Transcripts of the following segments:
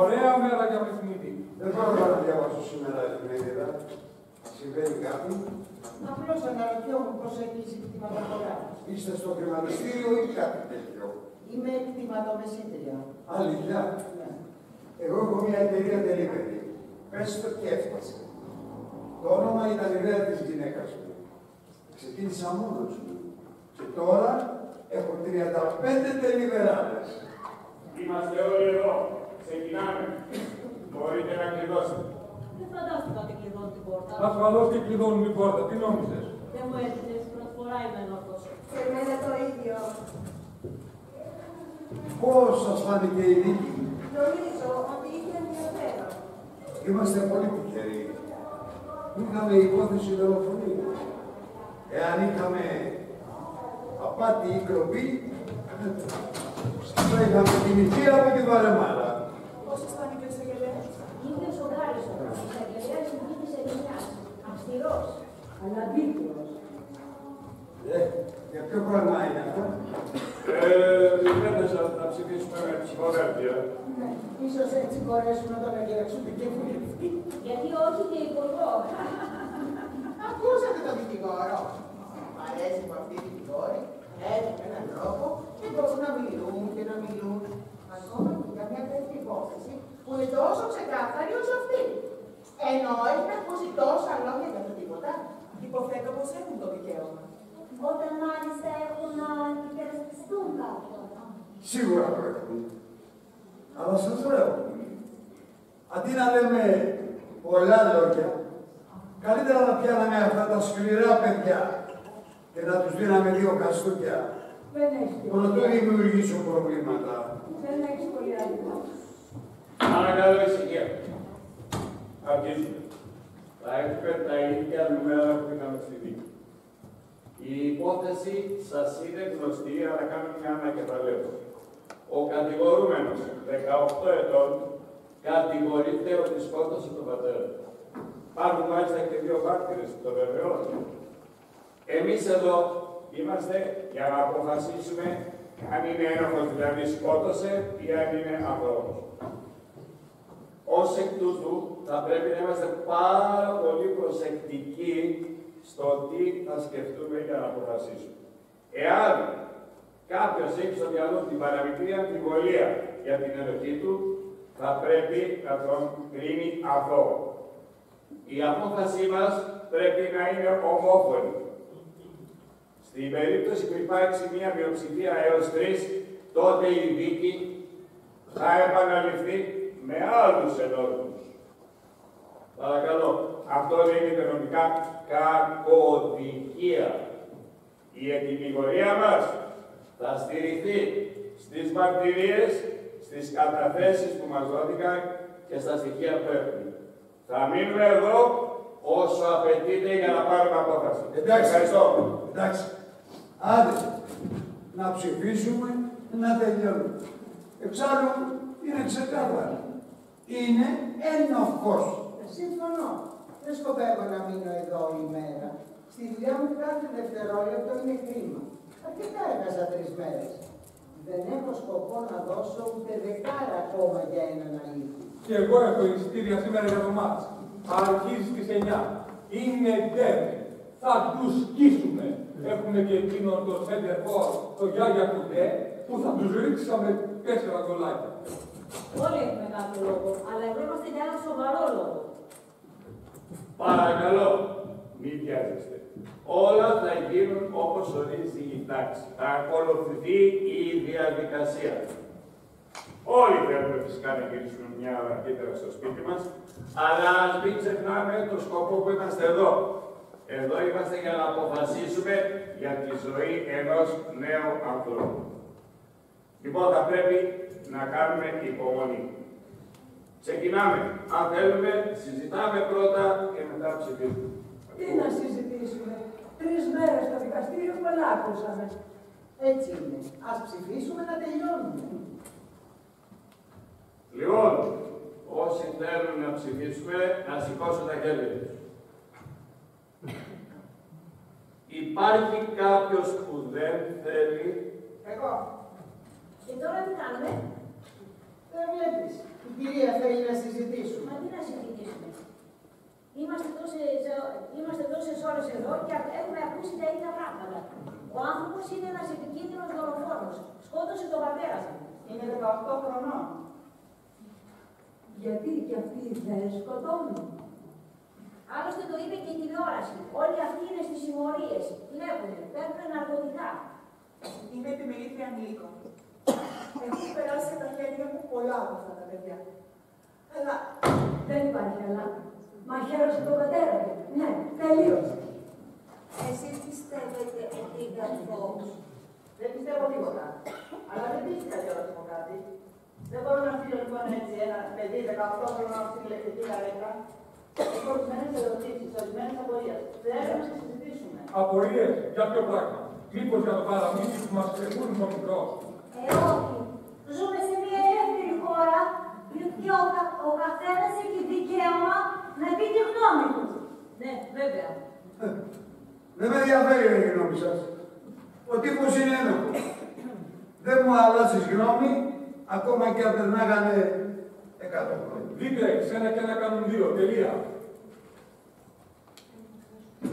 Ωραία μέρα για παιχνίδι. Δεν μπορώ να διαβάσω σήμερα εφημερίδα. Συμβαίνει κάτι. Απλώς αναρωτιόμουν πώς έχει κτηματαγορά. Είστε στο χρηματιστήριο ή κάτι τέτοιο? Είμαι κτηματομεσήτρια. Αλήθεια. Ναι. Εγώ έχω μια εταιρεία delivery. Πες το και έφτασε. Το όνομα ήταν η ιδέα της γυναίκας μου. Ξεκίνησα μόνος μου. Και τώρα έχω 35 τελιβεράδες. Είμαστε όλοι εδώ. Ξεκινάμε. Μπορείτε να κλειδώσετε. Δεν φαντάστηκα ότι κλειδώνουν την πόρτα. Ασφαλώς και κλειδώνουν την πόρτα. Τι νόμιζες? Δεν μου έρχεται, πρώτη φορά είμαι ενόρθος. Σε μένα το ίδιο. Πώς σας φάνηκε η δίκη? Νομίζω ότι είχε ενδιαφέρον. Είμαστε πολύ τυχεροί. Είχαμε υπόθεση δολοφονίου. Εάν είχαμε απάτη ή κλοπή, θα είχαμε κινηθεί από τη βαρεμάρα. Πώς αισθάνηκε ο εισαγγελέας? Είναι σοκάριστο. Ο εισαγγελέας είναι της Ελληνιάς. Αυστηρός. Αλλά δίκαιος. Για ποιο πράγμα είναι αυτό? Ήθελα να ψηφίσουμε με ψηφοδέλτια. Ναι, ίσως έτσι μπορέσουν να τον εγκαιρεξούν και βουλευτή. Γιατί όχι και υπουργό. Ακούσατε τον δικηγόρο. Μ' αρέσει που αυτοί οι δικηγόροι έχουν έναν τρόπο και μπορούν να μιλούν και να μιλούν. Ακόμα και για μια τέτοια υπόθεση που είναι τόσο ξεκάθαρη όσο αυτή. Ενώ έχει ακούσει τόσα λόγια για το τίποτα. Υποθέτω πως έχουν το δικαίωμα. Όταν μάλιστα έχουν να υπερασπιστούν κάποιον. Σίγουρα το έχουν. Αλλά σας λέω, αντί να λέμε πολλά λόγια, καλύτερα να πιάναμε αυτά τα σκληρά παιδιά και να τους δίναμε δύο καστούκια. Δεν έχει. Προτού δημιουργήσουν προβλήματα. Δεν έχει πολύ άδικο. Παρακαλώ ησυχία. Αρχίζουμε. Θα έχουμε τα ίδια νούμερα που είχαμε στη δίκη. Η υπόθεση σας είναι γνωστή, αλλά κάνουμε μια ανακεφαλαίωση. Ο κατηγορούμενος, 18 ετών, κατηγορείται ότι σκότωσε τον πατέρα του. Υπάρχουν μάλιστα και δύο μάρτυρες που το βεβαιώνουν. Εμείς εδώ είμαστε για να αποφασίσουμε αν είναι ένοχος, δηλαδή σκότωσε, ή αν είναι ανθρώπος. Ως εκ τούτου, θα πρέπει να είμαστε πάρα πολύ προσεκτικοί στο τι θα σκεφτούμε για να αποφασίσουμε. Εάν κάποιος έχει στο μυαλό την παραμικρή αμφιβολία για την ενοχή του, θα πρέπει να τον κρίνει αθώο. Η απόφασή μας πρέπει να είναι ομόφωνη. Στην περίπτωση που υπάρξει μια μειοψηφία έως 3, τότε η δίκη θα επαναληφθεί με άλλους ενόρκους. Παρακαλώ, αυτό λέγεται νομικά κακοδικία. Η ετυμηγορία μας θα στηριχθεί στις μαρτυρίες, στις καταθέσεις που μας δόθηκαν και στα στοιχεία που έχουμε. Θα μείνουμε εδώ όσο απαιτείται για να πάρουμε απόφαση. Εντάξει. Ευχαριστώ. Εντάξει. Άντε, να ψηφίσουμε, να τελειώνουμε. Εξάλλου, είναι ξεκάθαρο. Είναι ένοχος. Συμφωνώ. Δεν σκοπεύω να μείνω εδώ όλη μέρα. Στη δουλειά μου κάθε δευτερόλεπτο είναι κρίμα. Αρκετά έχασα 3 μέρες. Δεν έχω σκοπό να δώσω ούτε δεκάρα ακόμα για έναν αλήθεια. Και εγώ έχω εισιτήρια σήμερα για το μάτς. Αρχίζει στις 9. Είναι ντέρμπι. Θα τους σκίσουμε. Έχουμε και εκείνον το σέντερφορ, το Γιάγια Κουντέ, που θα τους ρίξαμε 4 γκολάκια. Όλοι έχουμε κάποιο λόγο, αλλά εδώ είμαστε για ένα σοβαρό λόγο. Παρακαλώ, μην βιάζεστε. Όλα θα γίνουν όπως ορίζει η τάξη. Θα ακολουθηθεί η διαδικασία. Όλοι θέλουμε φυσικά να γυρίσουμε μια ώρα αρχίτερα στο σπίτι μας, αλλά ας μην ξεχνάμε το σκοπό που είμαστε εδώ. Εδώ είμαστε για να αποφασίσουμε για τη ζωή ενός νέου ανθρώπου. Λοιπόν, θα πρέπει να κάνουμε υπομονή. Ξεκινάμε. Αν θέλουμε, συζητάμε πρώτα και μετά ψηφίζουμε. Τι να συζητήσουμε. 3 μέρες στο δικαστήριο πολλά ακούσαμε. Έτσι είναι. Ας ψηφίσουμε να τελειώνουμε. Λοιπόν, όσοι θέλουν να ψηφίσουμε, να σηκώσουν τα χέρια τους. Υπάρχει κάποιος που δεν θέλει? Εγώ. Και τώρα τι κάνουμε? Δεν βλέπεις. Η κυρία θέλει να συζητήσουμε. Μα τι να συζητήσουμε. Είμαστε τόσες ώρες εδώ και έχουμε ακούσει τα ίδια πράγματα. Ο άνθρωπος είναι ένας επικίνδυνος δολοφόνος. Σκότωσε τον πατέρα του. Είναι 18 χρονών. Γιατί και αυτοί δεν σκοτώνουν. Άλλωστε το είπε και η τηλεόραση. Όλοι αυτοί είναι στις συμμορίες. Βλέπουνε, παίρνουν ναρκωτικά. Είμαι επιμελήτρια ανηλίκων. Έχουν περάσει σε τα χέρια μου πολλά από αυτά τα παιδιά. Αλλά Δεν υπάρχει αλλά. Μαχαίρωσε τον πατέρα του. Ναι, τελείωσε. Εσείς πιστεύετε ότι ήταν φόβος? Δεν πιστεύω τίποτα. Αλλά δεν πίστηκα κιόλας από κάτι. Δεν μπορώ να στείλω λοιπόν έτσι ένα παιδί 18 χρονών στην ηλεκτρική καρέκλα. Έχω ορισμένες ερωτήσεις, ορισμένες απορίες. Θέλω να συζητήσουμε. Απορίες, για ποιο πράγμα. Μήπως για το παραμύθι που μας κρεμούν ο μικρός. Όχι. Ζούμε σε μια ελεύθερη χώρα και ο καθένας έχει δικαίωμα να πει τη γνώμη του. Ναι, βέβαια. Δεν με ενδιαφέρει η γνώμη σας. Ο τύπος είναι ένοχος. Δεν μου αλλάζεις γνώμη, ακόμα και αν περνάγανε 100 χρόνια. Δείτε, ξένα και ένα κάνουν δύο. Τελεία.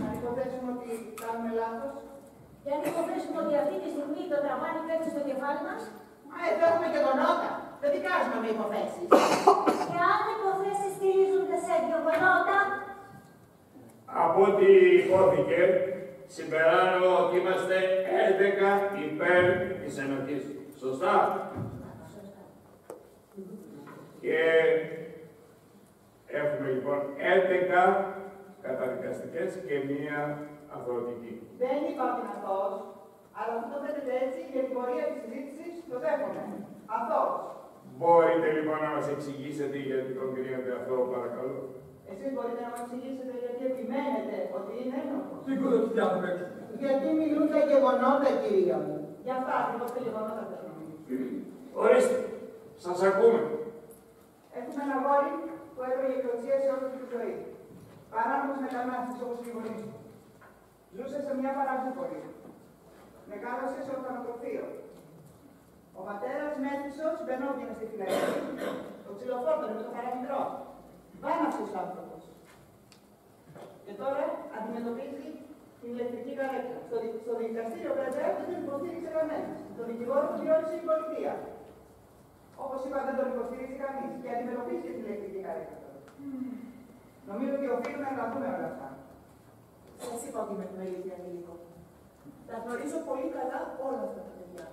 Αν υποθέσουμε ότι κάνουμε λάθος. Και αν υποθέσουμε ότι αυτή τη στιγμή το τραμβάνι πέφτει στο κεφάλι μας. Εδώ έχουμε και τον Ότα. Δεν δικάζουμε με υποθέσεις. Και αν υποθέσεις στηρίζονται σε γεγονότα, Από ό,τι υπόθηκε, συμπεράνω ότι είμαστε 11 υπέρ της ενοχής. Σωστά. Και έχουμε λοιπόν 11 καταδικαστικές και μία αγροτική. Δεν είπα ότι είναι αθώος, αλλά αυτό το θέτεται έτσι για την πορεία της συζήτησης το δέχομαι. Αθώος. Μπορείτε λοιπόν να μας εξηγήσετε γιατί τον κρίνετε αυτό, παρακαλώ. Εσείς μπορείτε να μας εξηγήσετε γιατί επιμένετε ότι είναι ένοχος. Σήκω το κοιτιά μου έξω. Γιατί μιλούν τα γεγονότα, κυρία μου. Για αυτά ακριβώς τα γεγονότα θέλω να μιλήσω. Ορίστε, σας ακούμε. Έχουμε ένα γόρι που έτρωγε κλωτσία σε όλη τη ζωή. Παράνομος μετανάστης όπως και οι γονείς του. Ζούσε σε μια παραδείγματη. Μεγάλωσε σε ορφανοτροφείο. Ο πατέρας Μέθησος μπαινόβγαινε στη φυλακή. Το ξυλοφόρτωνε με το παραμικρό. Βάναυσος άνθρωπος. Και τώρα αντιμετωπίζει την ηλεκτρική καρέκλα. Στο δικαστήριο βέβαια δεν τον υποστήριξε κανένας. Το δικηγόρο του διόρισε η πολιτεία. Όπως είπα, δεν τον υποστηρίζει κανείς και αντιμετωπίζει την ηλεκτρική καρέκλα. Νομίζω ότι οφείλουμε να τα δούμε όλα αυτά. σας είπα ότι είμαι επιμελήτρια ανηλίκων. Τα γνωρίζω πολύ καλά όλα αυτά τα παιδιά.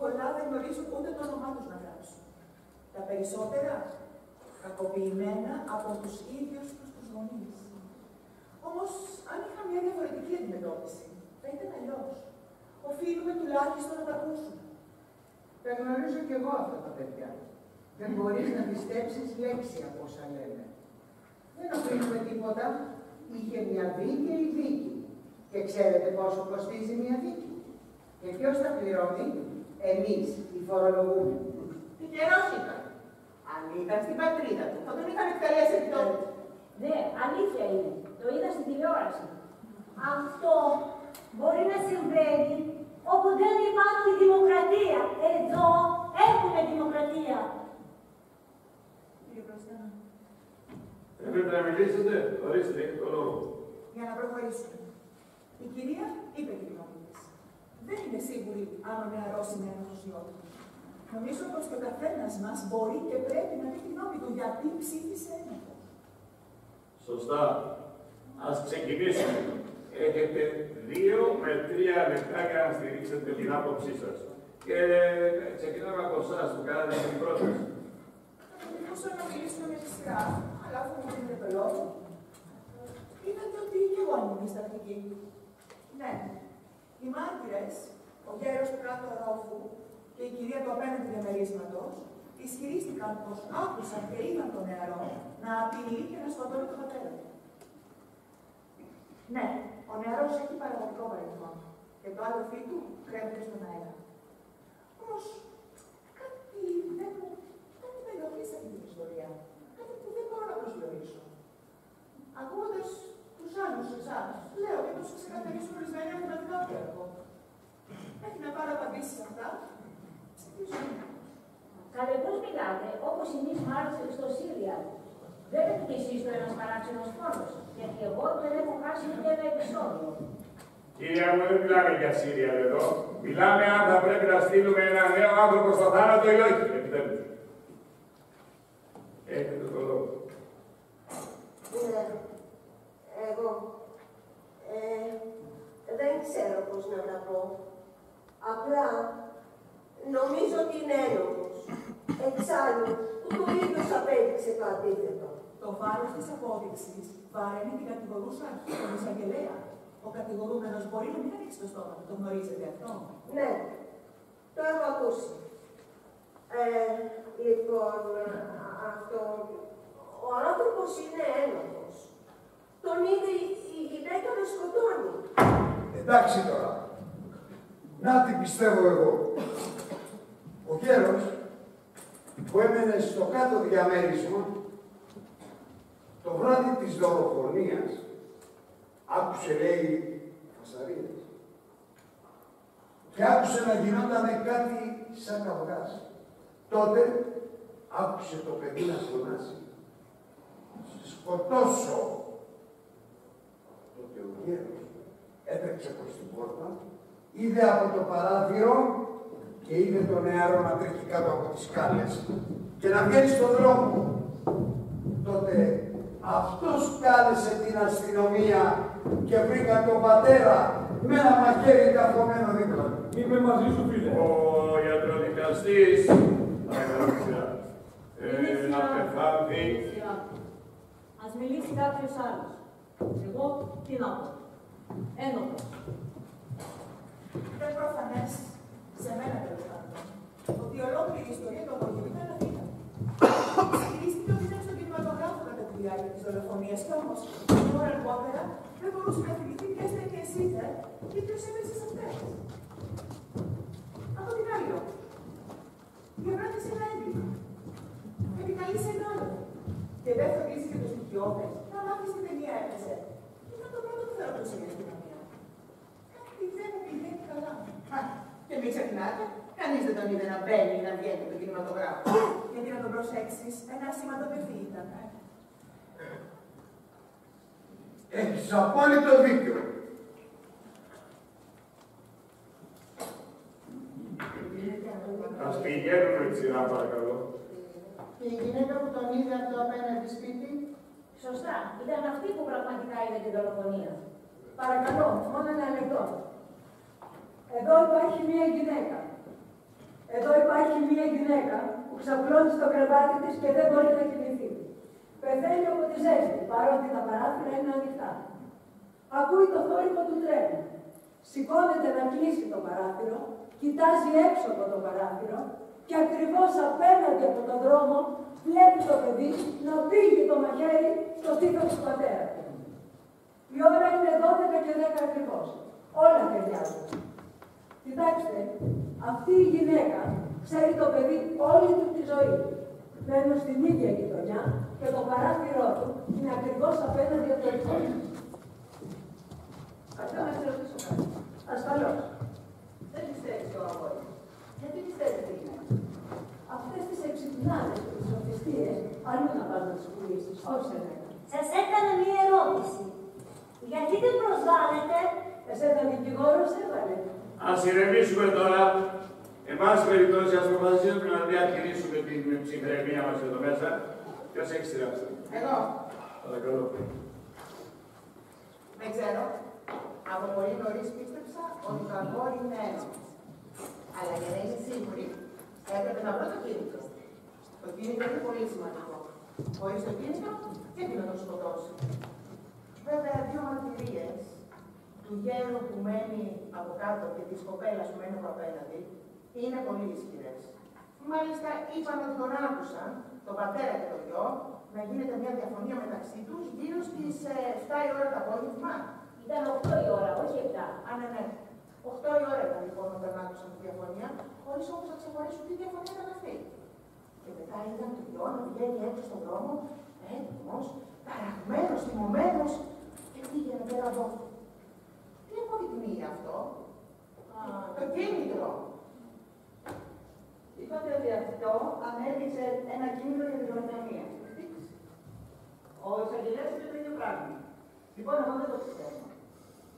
Πολλά δεν γνωρίζουν ούτε το όνομά τους να γράψουν. Τα περισσότερα κακοποιημένα από τους ίδιους τους γονείς. Όμως, αν είχα μια διαφορετική αντιμετώπιση, θα ήταν αλλιώς. Οφείλουμε τουλάχιστον να τα ακούσουμε. Τα γνωρίζω κι εγώ αυτά τα παιδιά. Δεν μπορείς να πιστέψεις λέξη από όσα λένε. Δεν οφείλουμε τίποτα. Είχε μια δίκαιη δίκη. Και ξέρετε πόσο κοστίζει μια δίκη. Και ποιος τα πληρώνει? Εμείς, οι φορολογούμενοι. Τι καιρός ήταν. Αν ήταν στην πατρίδα του, θα τον είχαν εκτελέσει επί τότε. Ναι, αλήθεια είναι. Το είδα στην τηλεόραση. αυτό μπορεί να συμβαίνει όπου δεν υπάρχει δημοκρατία. Εδώ έχουμε δημοκρατία. Κύριε Πρόεδρε, Θέλετε να μιλήσετε, ορίστε, έχετε το λόγο. για να προχωρήσουμε. Η κυρία είπε τη γνώμη της. Δεν είναι σίγουρη αν ο νεαρός είναι ένοχος ή όχι. Νομίζω πως και ο καθένας μας μπορεί και πρέπει να πει τη γνώμη του γιατί ψήφισε ένοχος. Σωστά. Ας ξεκινήσουμε. Έχετε 2 με 3 λεπτά για να στηρίξετε την άποψή σας. Και ξεκινάμε από εσάς που κάνατε την πρόταση. Θα μπορούσα να μιλήσουμε με τη σειρά, αλλά αφού μου δίνετε το λόγο. Είδατε ότι και εγώ ήμουν στρατηγική. Ναι. Οι μάρτυρες, ο γέρος του κάτω ορόφου και η κυρία του απέναντι διαμερίσματος, ισχυρίστηκαν πως άκουσαν και είδαν τον νεαρό να απειλεί και να σκοτώνει τον πατέρα του. Ναι, ο νεαρός έχει παραγωγικό παρελθόν και το άδελφί του κρέμεται στον αέρα. Όμως, κάτι δεν με ενοχλεί σε αυτή την ιστορία. Κάτι που δεν μπορώ να προσδιορίσω. Ακούγοντας τους άλλους εσάς, λέω μήπως ξεκαθαρίσουν ορισμένοι ερωτηματικά που έχω. Έχει να πάρω απαντήσεις σε αυτά. Σε τι ζωή. Καλεπώς μιλάτε, όπως εμείς μάλιστα στο Σύρια. Δεν είναι κι εσείς το ένας παράξενος φόνος, γιατί εγώ δεν έχω χάσει ούτε ένα επεισόδιο. Κυρία μου, δεν μιλάμε για Σύρια εδώ. Μιλάμε αν θα πρέπει να στείλουμε ένα νέο άνθρωπο στο θάνατο ή όχι. Επιτέλους. Έχετε το λόγο. Ναι, εγώ δεν ξέρω πώς να τα πω. Απλά νομίζω ότι είναι ένοχος. Εξάλλου, το ίδιος απέδειξε το αντίθετο. Το βάρος της απόδειξης βαραίνει την κατηγορούσα αρχή, τον εισαγγελέα. Ο κατηγορούμενος μπορεί να μην ανοίξει το στόμα του. Το γνωρίζετε αυτό? Ναι, το έχω ακούσει. Λοιπόν, αυτό... Ο άνθρωπος είναι ένοχος. Τον είδε η γυναίκα να σκοτώνει. Εντάξει τώρα. Να τι πιστεύω εγώ. Ο γέρος που έμενε στο κάτω διαμέρισμα το βράδυ της δολοφονίας άκουσε, λέει, φασαρίες. Και άκουσε να γινότανε κάτι σαν καυγάς. Τότε άκουσε το παιδί να φωνάσει. Σκοτώσω. Τότε ο γέρος έτρεξε προς την πόρτα, είδε από το παράθυρο και είδε τον νεαρό να τρέχει κάτω από τις σκάλες και να βγαίνει στον δρόμο. Τότε αυτός κάλεσε την αστυνομία και βρήκαν τον πατέρα με ένα μαχαίρι καθωμένο δίπλα. Είμαι μαζί σου, φίλε. Ο ιατροδικαστής να πεθάνει. Ας μιλήσει κάποιος άλλος. Εγώ τι να πω. Ένοχος. Είναι προφανές, σε μένα τέλος πάντων, ότι η ολόκληρη ιστορία του απογείου ήταν Αθήνα. Στηρίστηκε ότι ήταν στον κινηματογράφο κατά τη διάρκεια της δολοφονίας και όμως, την ώρα αργότερα, δεν μπορούσε να θυμηθεί ποιες ταινίες είδε ή ποιος έπαιζε σε αυτές. Από την άλλη όμως, διαπράττησε ένα έγκλημα. Επικαλείσαι ένα άλλο. Και δεν θα κλείσει και το στοιχειώδες, να μάθεις τι ταινία έπαιζε. Ήταν το πρώτο που θα ρωτούσε η αστυνομία. Κάτι δεν μου πηγαίνει καλά. Και μην ξεχνάτε, κανείς δεν τον είδε να μπαίνει ή να βγαίνει από τον κινηματογράφο. Γιατί να τον προσέξεις, ένα σηματοπαιχτή ήταν. Έχεις απόλυτο δίκιο. Ας πηγαίνουμε τη σειρά, παρακαλώ. Και η γυναίκα που τον είδε από το απέναντι σπίτι. Σωστά, ήταν αυτή που πραγματικά είδε την δολοφονία. Παρακαλώ, μόνο ένα λεπτό. Εδώ υπάρχει μία γυναίκα. Εδώ υπάρχει μία γυναίκα που ξαπλώνει στο κρεβάτι της και δεν μπορεί να κοιμηθεί. Πεθαίνει από τη ζέστη, παρότι τα παράθυρα είναι ανοιχτά. Ακούει το θόρυβο του τρένου. Σηκώνεται να κλείσει το παράθυρο, κοιτάζει έξω από το παράθυρο και ακριβώς απέναντι από τον δρόμο βλέπει το παιδί να πήγει το μαχαίρι στο στήθος του πατέρα του. Η ώρα είναι 12 και 10 ακριβώς. Όλα ταιριάζουν. Κοιτάξτε, αυτή η γυναίκα ξέρει το παιδί όλη του τη ζωή. Μένουν στην ίδια γειτονιά και το παράθυρό του είναι ακριβώς απέναντι από το δικό του. Αυτό να σε ρωτήσω κάτι. Ασφαλώς. Δεν πιστεύεις το αγόρι. Γιατί πιστεύεις τι είναι. Αυτές τις εξυπνάδες και τις σοφιστίες, αλλού να πας να τις πουλήσεις, όχι σε μένα. Σας έκανα μία ερώτηση. Γιατί δεν προσβάλλετε? Εσένα δικηγόρος έβαλε. Ας ηρεμήσουμε τώρα. Εν πάση περιπτώσει, ας αποφασίσουμε να διατηρήσουμε την ψυχραιμία μας εδώ μέσα. Ποιος έχει σειράξει. Εγώ. Παρακαλώ. Δεν ξέρω. Από πολύ νωρίς πίστεψα ότι το αγόρι είναι ένοχος. Αλλά για να είμαι σίγουρη, έπρεπε να βρω το κίνητρο. Το κίνητρο είναι πολύ σημαντικό. Χωρίς το κίνητρο, δεν μπορεί να το σκοτώσει. Βέβαια, δύο μαρτυρίες του γέρου που μένει από κάτω και της κοπέλας που μένει από απέναντι είναι πολύ ισχυρές. Μάλιστα, είπαν ότι τον άκουσαν, τον πατέρα και τον γιο, να γίνεται μια διαφωνία μεταξύ τους γύρω στις 7 η ώρα το απόγευμα. Ήταν 8 η ώρα, όχι 7. Α, ναι. 8 η ώρα ήταν λοιπόν όταν άκουσαν τη διαφωνία, χωρίς όμως να ξεχωρίσουν τι διαφωνία ήταν αυτή. Και μετά είδαν το γιο να βγαίνει έξω στον δρόμο, έτοιμος, ταραγμένος, θυμωμένος και πήγαινε πέρα από αυτό. Τι αποδεικνύει αυτό? Το κίνητρο. Είπατε ότι αυτό ανέλησε ένα κείμενο για την αστυνομία. Ο εισαγγελέας είπε το ίδιο πράγμα. Λοιπόν, εγώ δεν το πιστεύω.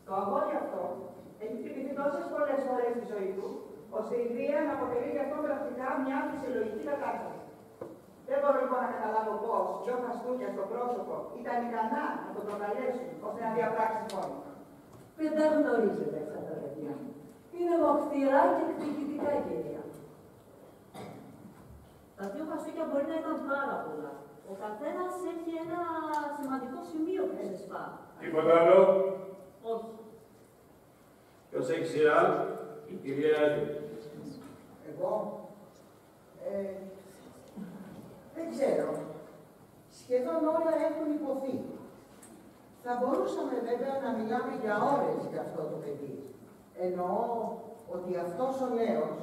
Το αγόρι αυτό έχει χτυπηθεί τόσες πολλές φορές στη ζωή του, ώστε η βία να αποτελεί για αυτό πρακτικά μια φυσιολογική κατάσταση. Δεν μπορώ λοιπόν να καταλάβω πώς δυο χαστούκια στο πρόσωπο ήταν ικανά να το προκαλέσουν ώστε να διαπράξει πόνο. Δεν τα γνωρίζετε αυτά τα παιδιά. Είναι μοχθηρά και εκδικητικά, κυρία. Τα δύο χαστούκια μπορεί να ήταν πάρα πολλά. Ο καθένας έχει ένα σημαντικό σημείο που σε σπά. Τίποτα άλλο. Όχι. Ποιος έχει σειρά, η κυρία Άδη. Εγώ, δεν ξέρω. Σχεδόν όλα έχουν υποθεί. Θα μπορούσαμε βέβαια να μιλάμε για ώρες για αυτό το παιδί. Εννοώ ότι αυτός ο νέος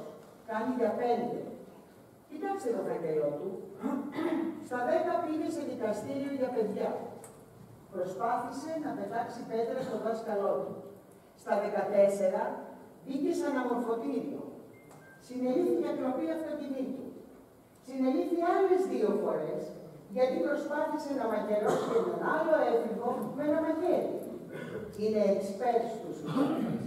κάνει για 5. Κοιτάξτε το φακελό του. Στα 10 πήγε σε δικαστήριο για παιδιά. Προσπάθησε να πετάξει πέτρα στο δάσκαλό του. Στα 14 μπήκε σε αναμορφωτήριο. Συνελήφθη για κλοπή αυτοκινήτου. Συνελήφθη άλλες 2 φορές γιατί προσπάθησε να μαγειρώσει έναν άλλο έφηβο με ένα μαχαίρι. Είναι εξπέρ στους μάχες.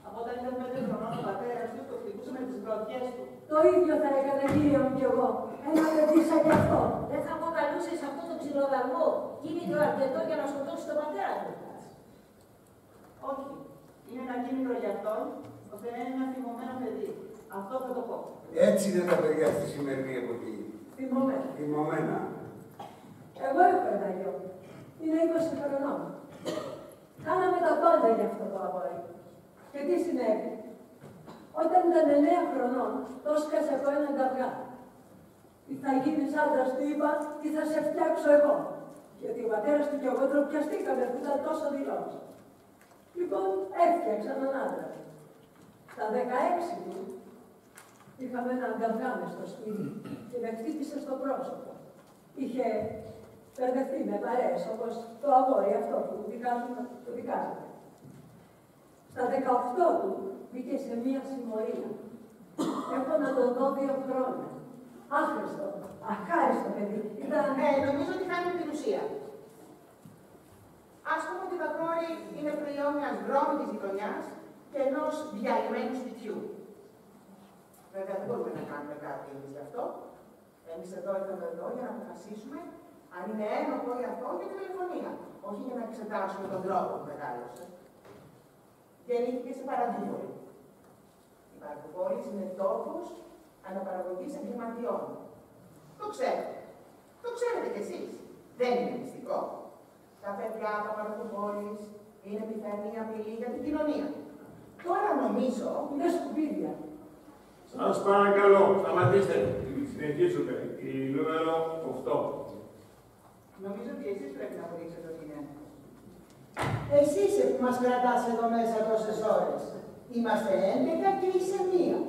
Από όταν ήταν 5 χρονών ο πατέρας του, το χτυπούσε με τις γροθιές του. Το ίδιο θα έκανα, κύριε μου, κι εγώ. Ένα παιδί σαν κι αυτό. Δεν θα αποκαλούσε σε αυτό το ξυλοδαρμό κίνητρο αρκετό για να σκοτώσει τον πατέρα του. Όχι. Είναι ένα κίνητρο για αυτόν, ώστε να είναι ένα θυμωμένο παιδί. Αυτό θα το πω. Έτσι είναι τα παιδιά στη σημερινή εποχή. Θυμωμένα. Θυμωμένα. Εγώ έχω ένα γιο. Είναι 20 χρονών. Κάναμε τα πάντα για αυτό το αγόρι. Και τι συνέβη? Όταν ήταν 9 χρονών, το σκάσε από έναν καυγά. Τι θα γίνεις άντρας, του είπα, τι θα σε φτιάξω εγώ. Γιατί ο πατέρας του και εγώ τροπιαστήκαμε που ήταν τόσο δηλός. Λοιπόν, έφτιαξαν έναν άντρα. Στα 16 του, είχαμε έναν καυγά μες στο σπίτι και με χτύπησε στο πρόσωπο. Είχε μπερδευτεί με παρέες, όπως το αγόρι αυτό που το δικάζεται. Στα 18 του μπήκε σε μία συμμορία. Έχω να τον δω 2 χρόνια. Άχρηστο, αχάριστο παιδί. Νομίζω ότι κάνει την ουσία. Ας πούμε ότι το αγόρι είναι προϊόν μιας βρώμικης γειτονιάς και ενός διαλυμένου σπιτιού. Βέβαια δεν μπορούμε να κάνουμε κάτι εμείς γι' αυτό. Εμείς εδώ ήρθαμε εδώ για να αποφασίσουμε αν είναι ένοχο ή αυτό για την τηλεφωνία. Όχι για να εξετάσουμε τον τρόπο που μεγάλωσε. Γεννήθηκε σε Παραδίπολη. Η Παραδίπολη είναι τόπος αναπαραγωγής εγκληματιών. Το ξέρετε. Το ξέρετε κι εσείς. Δεν είναι μυστικό. Τα παιδιά από Παραδίπολης είναι πιθανή απειλή για την κοινωνία. Τώρα νομίζω είναι σκουπίδια. Σας παρακαλώ, σταματήστε. Συνεχίζουμε. Η νούμερο 8. Νομίζω ότι εσείς πρέπει να αποδείξετε ότι είναι. Εσύ είσαι που μας κρατάς εδώ μέσα τόσες ώρες. Είμαστε 11 και είσαι 1.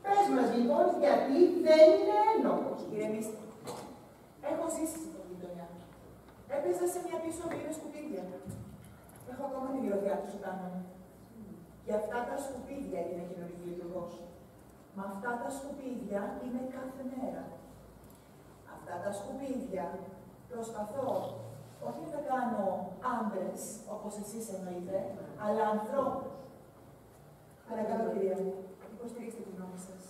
Πες μας λοιπόν γιατί δεν είναι ένοχος. Ηρεμήστε. Έχω ζήσει στην γειτονιά. Έπαιζα σε μια πίσω με σκουπίδια. Έχω ακόμα τη μυρωδιά του σου κάνω. Για αυτά τα σκουπίδια είναι κοινωνική λειτουργός. Μα αυτά τα σκουπίδια είναι κάθε μέρα. Αυτά τα σκουπίδια προσπαθώ όχι να κάνω άντρες, όπως εσείς εννοείτε, αλλά ανθρώπους. Παρακαλώ, κυρία μου, υποστηρίξτε τη γνώμη σας.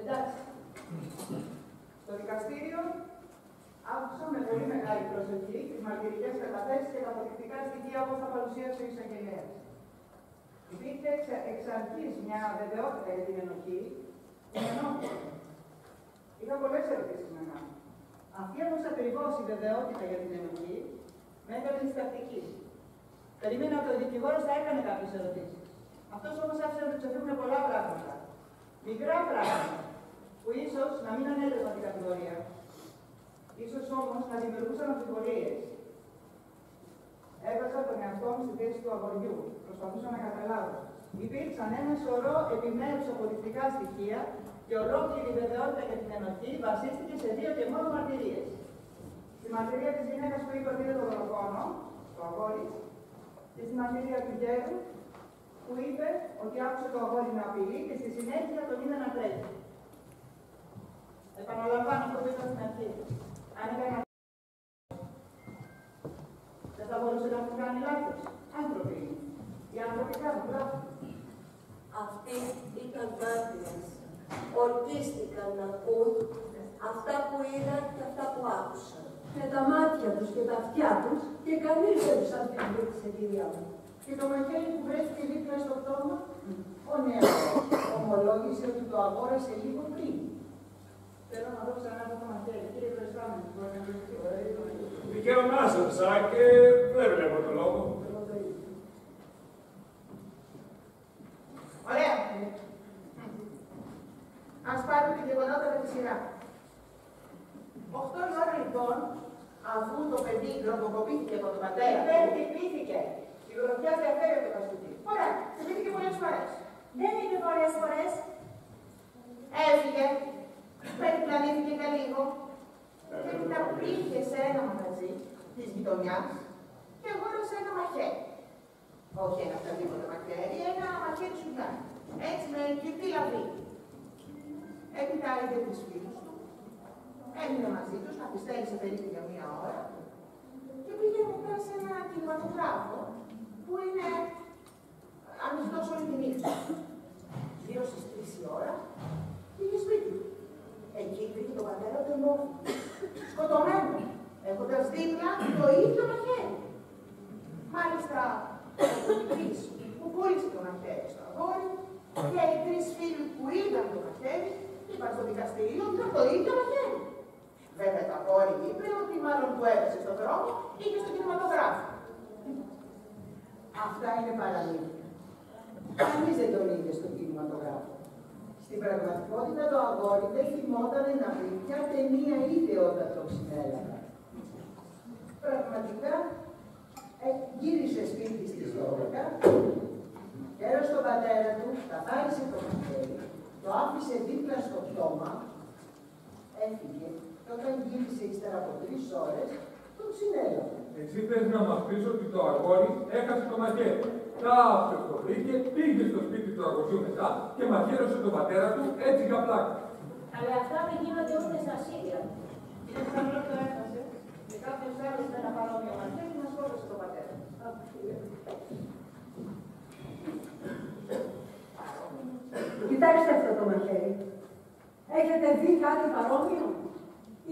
Εντάξει. Στο δικαστήριο άκουσα με πολύ μεγάλη προσοχή τις μαρτυρικές καταθέσεις και τα αποδεικτικά στοιχεία όπως τα παρουσίασε ο εισαγγελέας. Υπήρχε εξ αρχής μια βεβαιότητα για την ενοχή, την ενόχληση. Είχα πολλές ερωτήσεις να κάνω. Αυτή όμως ακριβώς η βεβαιότητα για την ενοχή με έκανε διστακτική. Περίμενα ότι ο δικηγόρος θα έκανε κάποιες ερωτήσεις. Αυτός όμως άφησε να του ξεφύγουν πολλά πράγματα. Μικρά πράγματα, που ίσως να μην ανέτρεπαν την κατηγορία. Ίσως όμως να δημιουργούσαν αμφιβολίες. Έβαζα τον εαυτό μου στη θέση του αγοριού. Προσπαθούσα να καταλάβω. Υπήρξαν ένα σωρό επιμέρους αποδεικτικά στοιχεία και ολόκληρη βεβαιότητα για την ενοχή βασίστηκε σε 2 και μόνο μαρτυρίες. Στη μαρτυρία της γυναίκας που είπε ότι είδε τον δολοφόνο, το αγόρι, και στη μαρτυρία του γέρου που είπε ότι άκουσε το αγόρι να απειλεί και στη συνέχεια τον είδε να τρέχει. Επαναλαμβάνω αυτό που είπα στην αρχή. Αν έκανα δεν θα μπορούσε να έχουν κάνει λάθος. Άνθρωποι είναι. Οι άνθρωποι κάνουν λάθος. Αυτοί ήταν μάρτυρες. Ορκίστηκαν να ακούν αυτά που είδαν και αυτά που άκουσαν. Με τα μάτια τους και τα αυτιά τους και κανείς δεν τους αμφισβήτησε, κυρία μου. Και το μαχαίρι που βρέθηκε δίπλα στο πτώμα, ο νέος ομολόγησε ότι το αγόρασε λίγο πριν. Θέλω να δω ξανά αυτό το μαχαίρι. Κύριε Προϊστάμενο, μπορεί να βρεθεί. Δικαίωμά σας, και δεν βλέπω τον λόγο. Ωραία. Ας πάρουμε τη γεγονότα με τη σειρά. 8 η ώρα λοιπόν, αφού το παιδί γκροκοκοπήθηκε από τον πατέρα. Δεν χτυπήθηκε. Η γροθιά διαφέρει από το καστούκι. Ωραία, χτυπήθηκε πολλές φορές. Δεν είπε πολλές φορές. Έφυγε, περιπλανήθηκε για λίγο και μετά πήγε σε ένα μαγαζί της γειτονιάς και αγόρασε ένα μαχαίρι. Όχι ένα οποιαδήποτε μαχαίρι, ένα μαχαίρι σουγιάνι. Έτσι με κυρτή λαβή. Έπειτα είδε τους φίλους του, έμεινε μαζί τους, καθυστέρησε περίπου για 1 ώρα και πήγε μετά σε ένα κινηματογράφο που είναι ανοιχτός όλη τη νύχτα. Γύρω στις 3 η ώρα πήγε σπίτι του. Εκεί βρήκε τον πατέρα του εμόφυλου, σκοτωμένο, έχοντας δίπλα το ίδιο μαχαίρι. Μάλιστα, ο μικρής που πούλησε το μαχαίρι στο αγόρι και οι 3 φίλοι που είδαν το μαχαίρι είπαν στο δικαστήριο ότι ήταν το ίδιο μαχαίρι. Βέβαια, το αγόρι είπε ότι μάλλον του έπεσε στον δρόμο ή και στο κινηματογράφο. Αυτά είναι παραλήθεια. Κανείς δεν τον είδε στον κινηματογράφο. Στην πραγματικότητα το αγόρι δεν θυμόταν να πει ποια ταινία είδε όταν το συνέλαβα. Πραγματικά γύρισε σπίτι στις 12, έρωσε τον πατέρα του, καθάρισε το μαχαίρι, το άφησε δίπλα στο πτώμα, έφυγε και όταν γύρισε ύστερα από 3 ώρες, τον συνέλαβε. Εσύ θες να μας πεις ότι το αγόρι έχασε το μαχαίρι. Κάψε το βρήκε, πήγε στο σπίτι του αγοριού μετά και μαχαίρωσε τον πατέρα του έτσι για πλάκα. Αλλά αυτά δεν γίνονται ούτε στα Σύρια. Είναι πιθανό το έχασε και κάποιος άλλος με ένα παρόμοιο μαχαίρι να σκότωσε τον πατέρα. Κοιτάξτε αυτό το μαχαίρι. Έχετε δει κάτι παρόμοιο?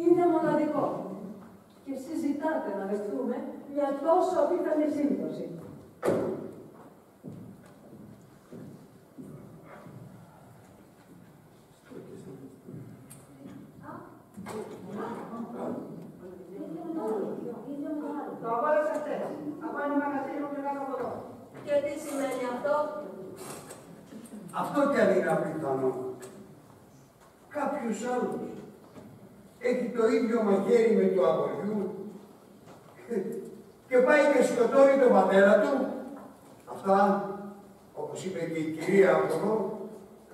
Είναι μοναδικό. Και συζητάτε να δεχτούμε μια τόσο απίθανη σύμπτωση. Το αγόρασα χτες. Από ένα μαγαζίνο που είναι από εδώ. Και τι σημαίνει αυτό? Αυτό κι αν είναι απίθανο. Κάποιος άλλος έχει το ίδιο μαχαίρι με του αγοριού και πάει και σκοτώνει τον πατέρα του. Αυτά, όπως είπε και η κυρία από εδώ,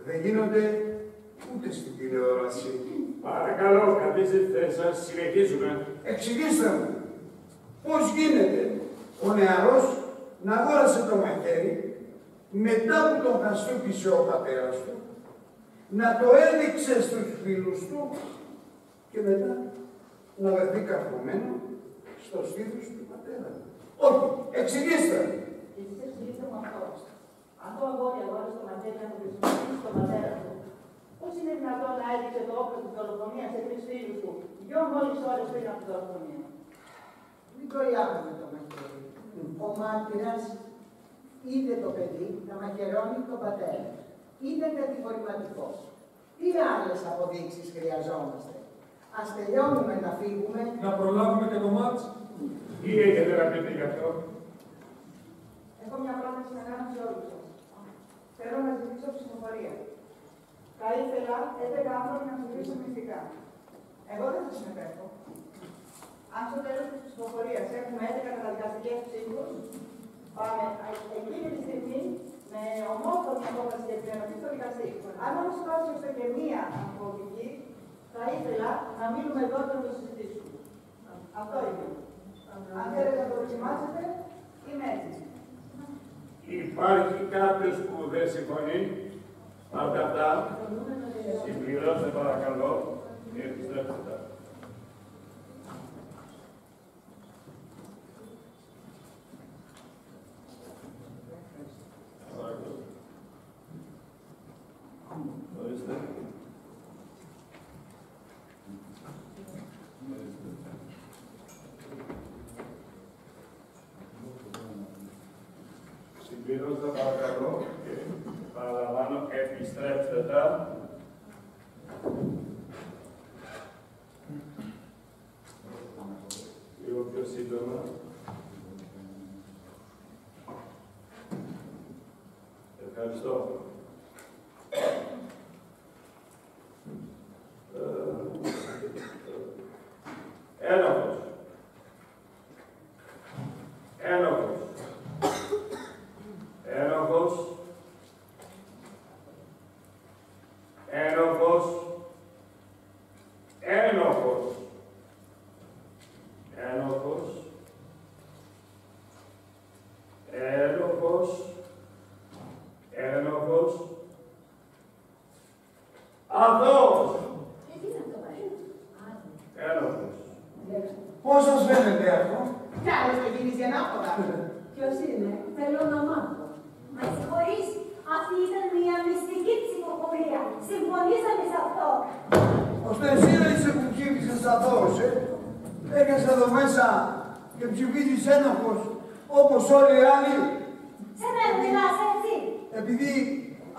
δεν γίνονται ούτε στην τηλεόραση. Παρακαλώ, καθίστε στη θέση σας, συνεχίζουμε. Εξηγήστε μου, πώς γίνεται ο νεαρός να αγόρασε το μαχαίρι μετά που τον χαστούκησε ο πατέρας του, να το έδειξε στους φίλους του και μετά να βρεθεί καρφωμένο στο στήθος του πατέρα του. Όχι, εξηγήστε μου. Εσείς εξηγήστε μου αυτό. Αν το αγόρι αγόρασε το μαχαίρι να το χρησιμοποιήσει στον πατέρα του, πώς είναι δυνατόν να έδειξε το όπλο της δολοφονίας σε 3 φίλους του 2 μόλις ώρες πριν από τη δολοφονία? Μην κολλάμε το μαχαίρι. Ο μάρτυρας είδε το παιδί να μαχαιρώνει τον πατέρα. Ήταν κατηγορηματικός. Τι άλλες αποδείξεις χρειαζόμαστε? Ας τελειώνουμε να φύγουμε. Να προλάβουμε και το μάτς. Τι έχετε να πείτε γι' αυτό? Έχω μια πρόταση να κάνω σε όλους σας. Θέλω να ζητήσω ψηφοφορία. Θα ήθελα 11 άνθρωποι να ψηφίσουν μυστικά. Εγώ δεν θα συμμετέχω. Αν στο τέλος της ψηφοφορίας έχουμε 11 καταδικαστικές ψήφους, πάμε εκείνη τη στιγμή με ομόφωνη απόφαση για την ενοχή στο δικαστήριο. Αν όμως υπάρχει έστω και μία αμφιβολική, θα ήθελα να μείνουμε εδώ και να το συζητήσουμε. Αυτό είναι. Αν θέλετε να το δοκιμάσετε, είμαι έτσι. Υπάρχει κάποιος που δεν συμφωνεί? Πάντα αυτά. Συμπληρώστε παρακαλώ. Επιστρέψτε τα. Ορίστε. Συμπληρώστε παρακαλώ και παραλαμβάνω, επιστρέψτε τα. Λίγο πιο σύντομα. Ευχαριστώ. Ένοχος. Ένοχος. Ένοχος. Ένοχος. Ένοχος. Ένοχος. Ένοχος. Ένοχος. Αθώος. Ένοχος. Πώς σας φαίνεται αυτό? Κι άλλος το γυρίζει ανάποδα. Ποιος είναι, θέλω να μάθω. Μα συγχωρείς, αυτή ήταν μια μυστική ψηφοφορία. Συμφωνήσαμε σε αυτό. Ώστε εσύ δεν είσαι που ψήφισες αθώος, Έκανες εδώ μέσα και ψηφίζεις ένοχος, όπως όλοι οι άλλοι. Σε μένα μιλάς έτσι. Επειδή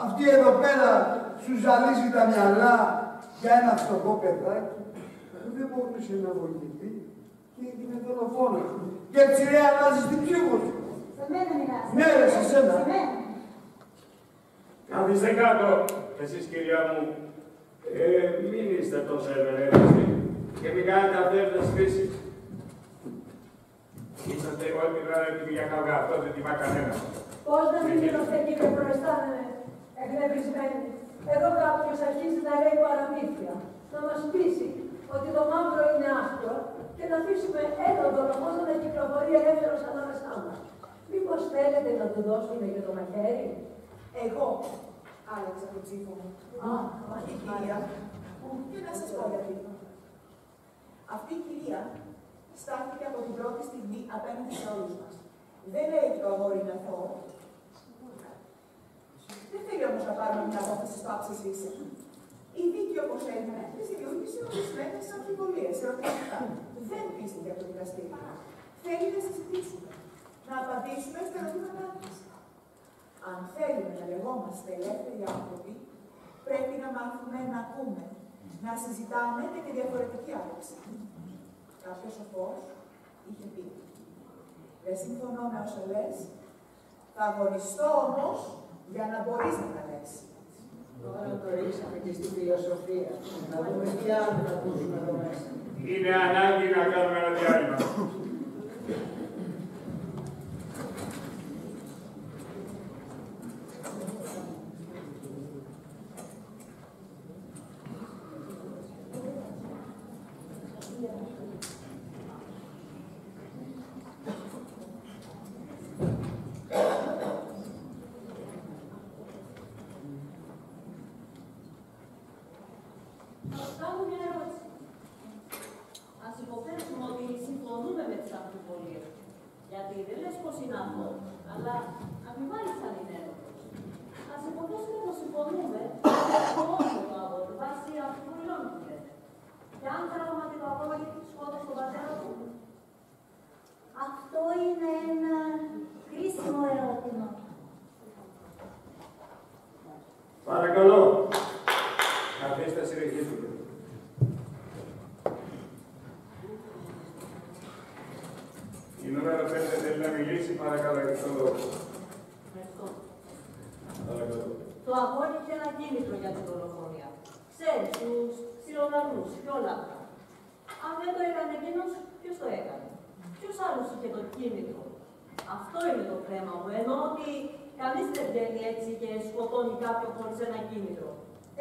αυτή εδώ πέρα σου ζαλίζει τα μυαλά για ένα φτωχό παιδάκι, δεν μπορούσε να βοηθηθεί και έγινε δολοφόνο. Και έτσι ρε αλλάζεις την ψήφο σου. Σε μένα μιλάς. Ναι ρε, σε σένα. Σε μένα. Καθίστε κάτω, εσείς κυρία μου. Μην είστε τόσο ευελεύθεροι και μην κάνετε αυτές φύσεις. Είσαστε όλη την ώρα έτοιμοι για καυγά, αυτό δεν τιμά κανένα. Πώς να μην είμαστε εκεί και προαισθάνομαι εκνευρισμένοι. Εδώ κάποιος αρχίζει να λέει παραμύθια, να μας πείσει ότι το μαύρο είναι άσπρο και να αφήσουμε ένα δολοφόνο να κυκλοφορεί ελεύθερος ανάμεσά μας. Μήπως θέλετε να του δώσουμε και το μαχαίρι? Εγώ άλλαξα τον ψήφο μου. Αυτή η κυρία, και να σας πω γιατί. Αυτή η κυρία στάθηκε από την πρώτη στιγμή απέναντι σε όλους μας. Δεν λέει ότι το αγόρι είναι αθώο. Δεν θέλει όμως να πάρουμε μια απόφαση στο άψη. Η δίκη, όπως έγινε, της δημιούργησε ορισμένες αμφιβολίες, ερωτηματικά. Δεν πίστηκε από το δικαστήριο. Θέλει να συζητήσουμε, να απαντήσουμε στα ερωτήματά της. Αν θέλουμε να λεγόμαστε ελεύθεροι άνθρωποι, πρέπει να μάθουμε να ακούμε, να συζητάμε και τη διαφορετική άποψη. Κάποιος σοφός είχε πει: δεν συμφωνώ με όσα λες, θα αγωνιστώ όμως για να μπορείς να τα λες. Τώρα το ρίξαμε και στη φιλοσοφία. Να δούμε τι άλλο θα ακούσουμε εδώ μέσα. Είναι ανάγκη να κάνουμε ένα διάλειμμα. Κάνω μια ερώτηση. Ας υποθέσουμε ότι συμφωνούμε με τις αμφιβολίες. Γιατί δεν λες πως είναι αυτό, αλλά αμφιβάλλεις αν είναι ένοχος. Ας υποθέσουμε πως συμφωνούμε με το αγόρι, βάσει αμφιβολιών που λέτε. Και αν πράγματι το αγόρι σκότωσε τον πατέρα του. Αυτό είναι ένα κρίσιμο ερώτημα. Παρακαλώ. Καθίστε, συνεχίζουμε. Η νούμερο 5 θέλει να μιλήσει, παρακαλώ, για τον λόγο. Ευχαριστώ. Παρακαλώ. Το αγόρι είχε ένα κίνητρο για την δολοφονία. Ξέρεις, τους ξυλοδαρμούς και όλα αυτά. Αν δεν το έκανε εκείνος, ποιος το έκανε? Ποιος άλλος είχε το κίνητρο? Αυτό είναι το θέμα μου. Ενώ ότι κανείς δεν βγαίνει έτσι και σκοτώνει κάποιον χωρίς ένα κίνητρο.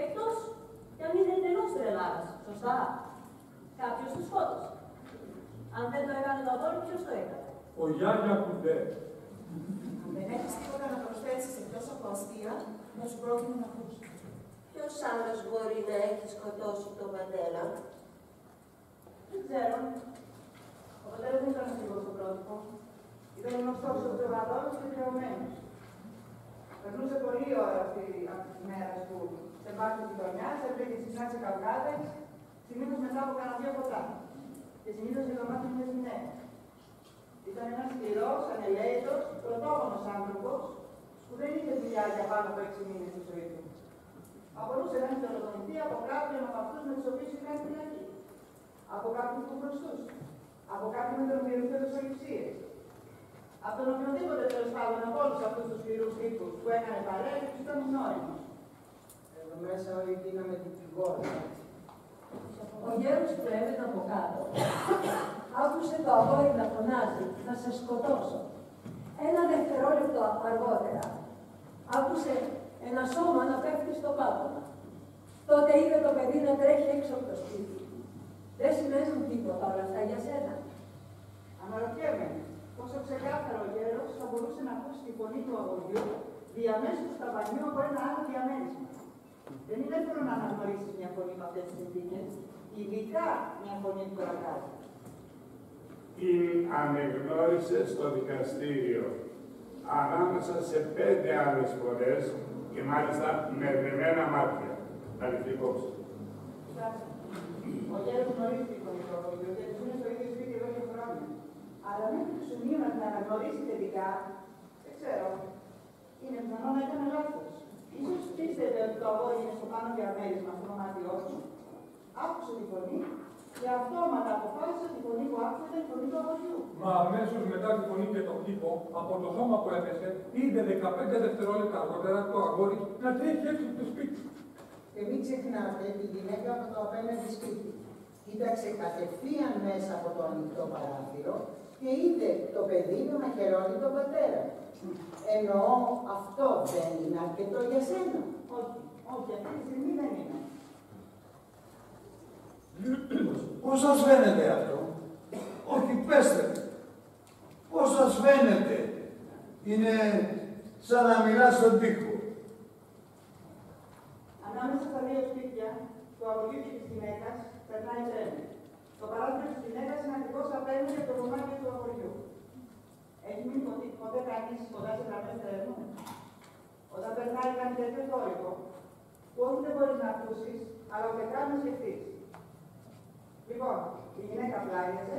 Εκτός κι αν είναι εντελώς τρελάρας. Σωστά? Κάποιος του σκότωσε. Αν δεν το έκανε το αγόρι, ποιος το έκανε? Ο Γιάννια Κουντέ. Αν δεν έχεις τίποτα να προσθέσεις εκτός από αστεία, να σου πρότεινω να ακούς. Ποιος άλλος μπορεί να έχει σκοτώσει τον πατέρα? Δεν ξέρω. Ο πατέρας δεν ήταν ακριβώς στο πρότυπο. Ήταν γνωστός ως ζωγαδόρος και χρεωμένος. Περνούσε πολλή ώρα αυτή τη μέρα του σε μπάρ της γειτονιάς, έπαιρνε συχνά σε καυγάδες, συνήθως μετά από κανένα 2 ποτά. Και συνήθως για το μάτι μιας γυναίκας. Ήταν ένας σκληρός, ανελαίτος, πρωτόγονος άνθρωπος, που δεν είχε δουλειά για πάνω από 6 μήνες στη ζωή του. Απολούσε να έχει δολοφονηθεί από κάποιον από αυτούς με τους οποίους είχε κάνει φυλακή. Από κάποιους που χρωστούσε. Από κάποιον με τον οποίο δοσοληψίες. Από τον οποιοδήποτε τέλος πάντων από όλους αυτούς τους σκληρούς τύπους που έκανε παρέα και τους ήταν γνώριμος. Εδώ μέσα όλη γίναμε την πηγόρα. Ο γέρος που έμενε από κάτω άκουσε το αγόρι να φωνάζει «Θα σε σκοτώσω». Ένα δευτερόλεπτο αργότερα άκουσε ένα σώμα να πέφτει στο πάτωμα. Τότε είδε το παιδί να τρέχει έξω από το σπίτι. Δεν σημαίνουν τίποτα όλα αυτά για σένα. Αναρωτιέμαι πόσο ξεκάθαρο ο γέρος θα μπορούσε να ακούσει τη φωνή του αγοριού διαμέσου του ταβανιού από ένα άλλο διαμέρισμα. Δεν είναι εύκολο να αναγνωρίσει μια φωνή με αυτές τις συνθήκες, ειδικά μια φωνή του κρατάτη. Την ανεγνώρισε στο δικαστήριο ανάμεσα σε 5 άλλες φορές και μάλιστα με δεμένα μάτια. Αληθινός. Κοιτάξτε, ο γέρος γνωρίζει τη φωνή του αγοριού, γιατί ζουν στο ίδιο σπίτι εδώ και χρόνια. Αλλά μέχρι το σημείο να την αναγνωρίσει τελικά, δεν ξέρω. Είναι πιθανό να έκανε λάθος. Ίσως πίστευε ότι το αγόρι είναι στο πάνω διαμέρισμα στο δωμάτιό του. Άκουσε τη φωνή και αυτόματα αποφάσισε τη φωνή που άκουσε ήταν η φωνή του αγοριού. Μα αμέσως μετά τη φωνή και τον χτύπο, από το σώμα που έπεσε, είδε 15 δευτερόλεπτα αργότερα το αγόρι να τρέχει έξω από το σπίτι. Και μην ξεχνάτε τη γυναίκα από το απέναντι σπίτι. Κοίταξε κατευθείαν μέσα από το ανοιχτό παράθυρο και είδε το παιδί να μαχαιρώνει τον πατέρα. Εννοώ, αυτό δεν είναι αρκετό για σένα? Όχι, όχι, αυτή τη στιγμή δεν είναι. Πώς σας φαίνεται αυτό? Όχι, πέστε. Πώς σας φαίνεται? Είναι σαν να μιλάς στον τοίχο. Ανάμεσα στα 2 σπίτια, του αγοριού και της γυναίκας, περνάει τρένο. Το παράθυρο της γυναίκας είναι ακριβώς απέναντι από το δωμάτιο του αγοριού. Έχει μείνει ποτέ κανείς κοντά σε γραμμές τρένου? Όταν περνάει κάνει τέτοιο θόρυβο, που όχι δεν μπορείς να ακούσεις, αλλά ούτε καν να σκεφτείς. Λοιπόν, η γυναίκα πλάγιασε,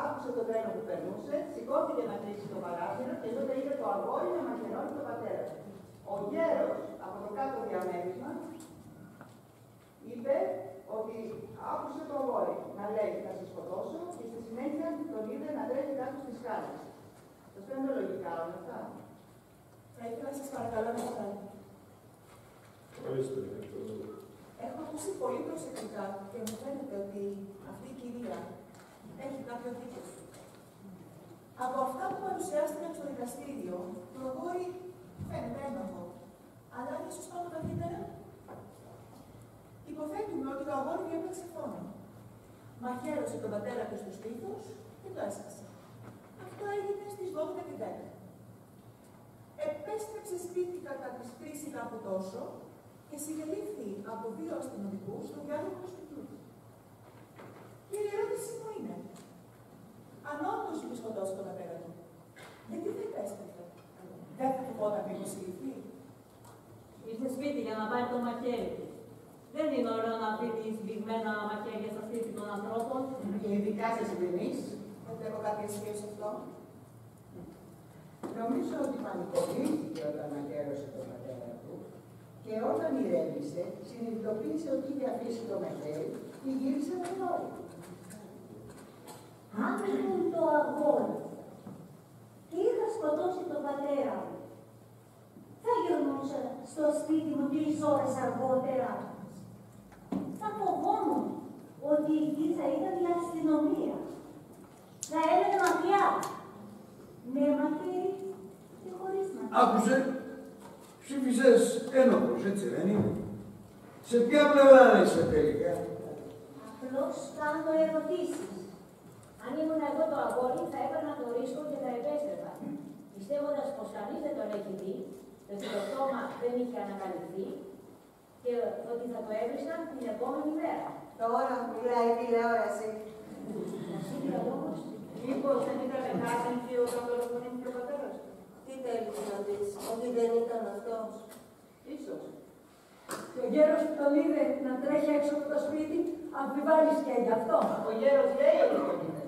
άκουσε το τρένο που περνούσε, σηκώθηκε να κλείσει το παράθυρο και τότε είδε το αγόρι να μαχαιρώνει τον πατέρα. Ο γέρος, από το κάτω διαμέρισμα, είπε ότι άκουσε το αγόρι να λέει «Θα σε σκοτώσω» και στη συνέχεια τον είδε να τρέχει κάτω στις σκάλες. Σας φαίνονται λογικά όλα αυτά? Θα ήθελα να σας παρακαλώ να το κάνετε. Έχω ακούσει πολύ προσεκτικά και μου φαίνεται ότι αυτή η κυρία έχει κάποιο δίκιο. Από αυτά που παρουσιάστηκαν στο δικαστήριο, το αγόρι φαίνεται ένοχο. Αλλά αν ίσως πάμε βαθύτερα, υποθέτουμε ότι το αγόρι έπαιξε φόνο. Μαχαίρωσε τον πατέρα του στους τοίχους και το έσκασε. Αυτό έγινε στις 12 και 10. Επέστρεψε σπίτι κατά τις 3 ή κάπου τόσο και συνελήφθη από 2 αστυνομικούς στον διάλογο του σπιτιού. Και η ερώτηση μου είναι, αν όντως είχε σκοτώσει τον πατέρα του, γιατί δεν επέστρεφε? Δεν θα φοβόταν μήπως συλληφθεί? Ήρθε σπίτι για να πάρει το μαχαίρι του. Δεν είναι ωραίο να πείτε σβηγμένα μαχαίρια στα σπίτι των ανθρώπων. Και ειδικά σε συγγενείς. Δεν έχω κάποια σχέση σε αυτό. Νομίζω ότι πανικοβλήθηκε όταν μαχαίρωσε τον πατέρα του και όταν ηρέμησε, συνειδητοποίησε ότι είχε αφήσει το μαχαίρι και γύρισε με νόη. Αν ήμουν το αγόρι και είχα σκοτώσει τον πατέρα μου, θα γυρνούσα στο σπίτι μου 3 ώρες αργότερα. Θα φοβόμουν ότι εκεί θα ήταν η αστυνομία. Θα έλεγε μακριά. Με μαχαίρι και χωρίς μαχαίρι. Άκουσε, ψήφισες ένοχος, έτσι δεν είναι? Σε ποια πλευρά είσαι τελικά? Απλώς κάνω ερωτήσεις. Αν ήμουν εγώ το αγόρι, θα έπαιρνα το ρίσκο και θα επέστρεφα. Πιστεύοντας πως κανείς δεν τον έχει δει, ότι το σώμα δεν είχε ανακαλυφθεί, Και ότι θα το έβρισκαν την επόμενη μέρα. Τώρα μιλάει η τηλεόραση. Μήπως δεν ήταν κάθεντη όταν δολοφονήθηκε ο πατέρας του. Τι θέλεις να πεις, ότι δεν ήταν αυτός? Ίσως. Και ο γέρος που τον είδε να τρέχει έξω από το σπίτι, αμφιβάλλεις και γι' αυτό. Ο γέρος λέει ότι τον είδε.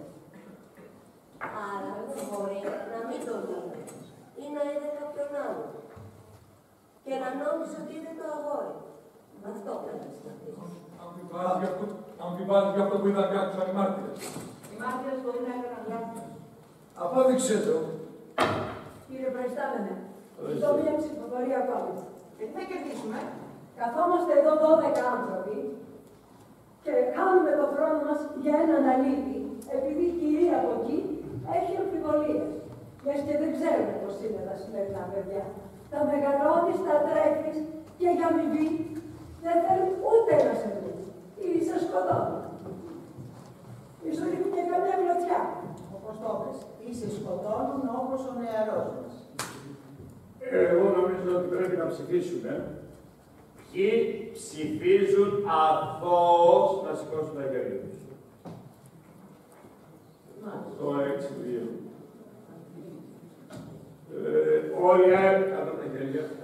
Άρα μπορεί να μην τον είδε ή να είδε κάποιον άλλο. Και να νόμιζε ότι είδε το αγόρι. Αυτό πρέπει να πεις. Αμφιβάλλεις για αυτό που είδαν και άκουσαν οι μάρτυρες. Οι μάρτυρες μπορεί να έκαναν λάθος. Απόδειξε το. Κύριε Προϊστάμενε, ζητώ μια ψηφοφορία ακόμη. Και τι θα κερδίσουμε? Καθόμαστε εδώ 12 άνθρωποι και χάνουμε τον χρόνο μας για έναν αλήτη, επειδή η κυρία από εκεί έχει αμφιβολίες. Λες και δεν ξέρουμε πώς είναι τα σημερινά παιδιά. Τα μεγαλώνεις, τα τρέχεις και για αμοιβή δεν θέλουν ούτε να σε δουν. Ή σε σκοτώνουν. Ίσως ρίχνουν και καμιά γλωτιά. Όπως το πες, ή σε σκοτώνουν όπως ο νεαρός μας. Εγώ νομίζω ότι πρέπει να ψηφίσουμε. Ποιοι ψηφίζουν αθώος να σηκώσουν τα χέρια τους. Το 6-2.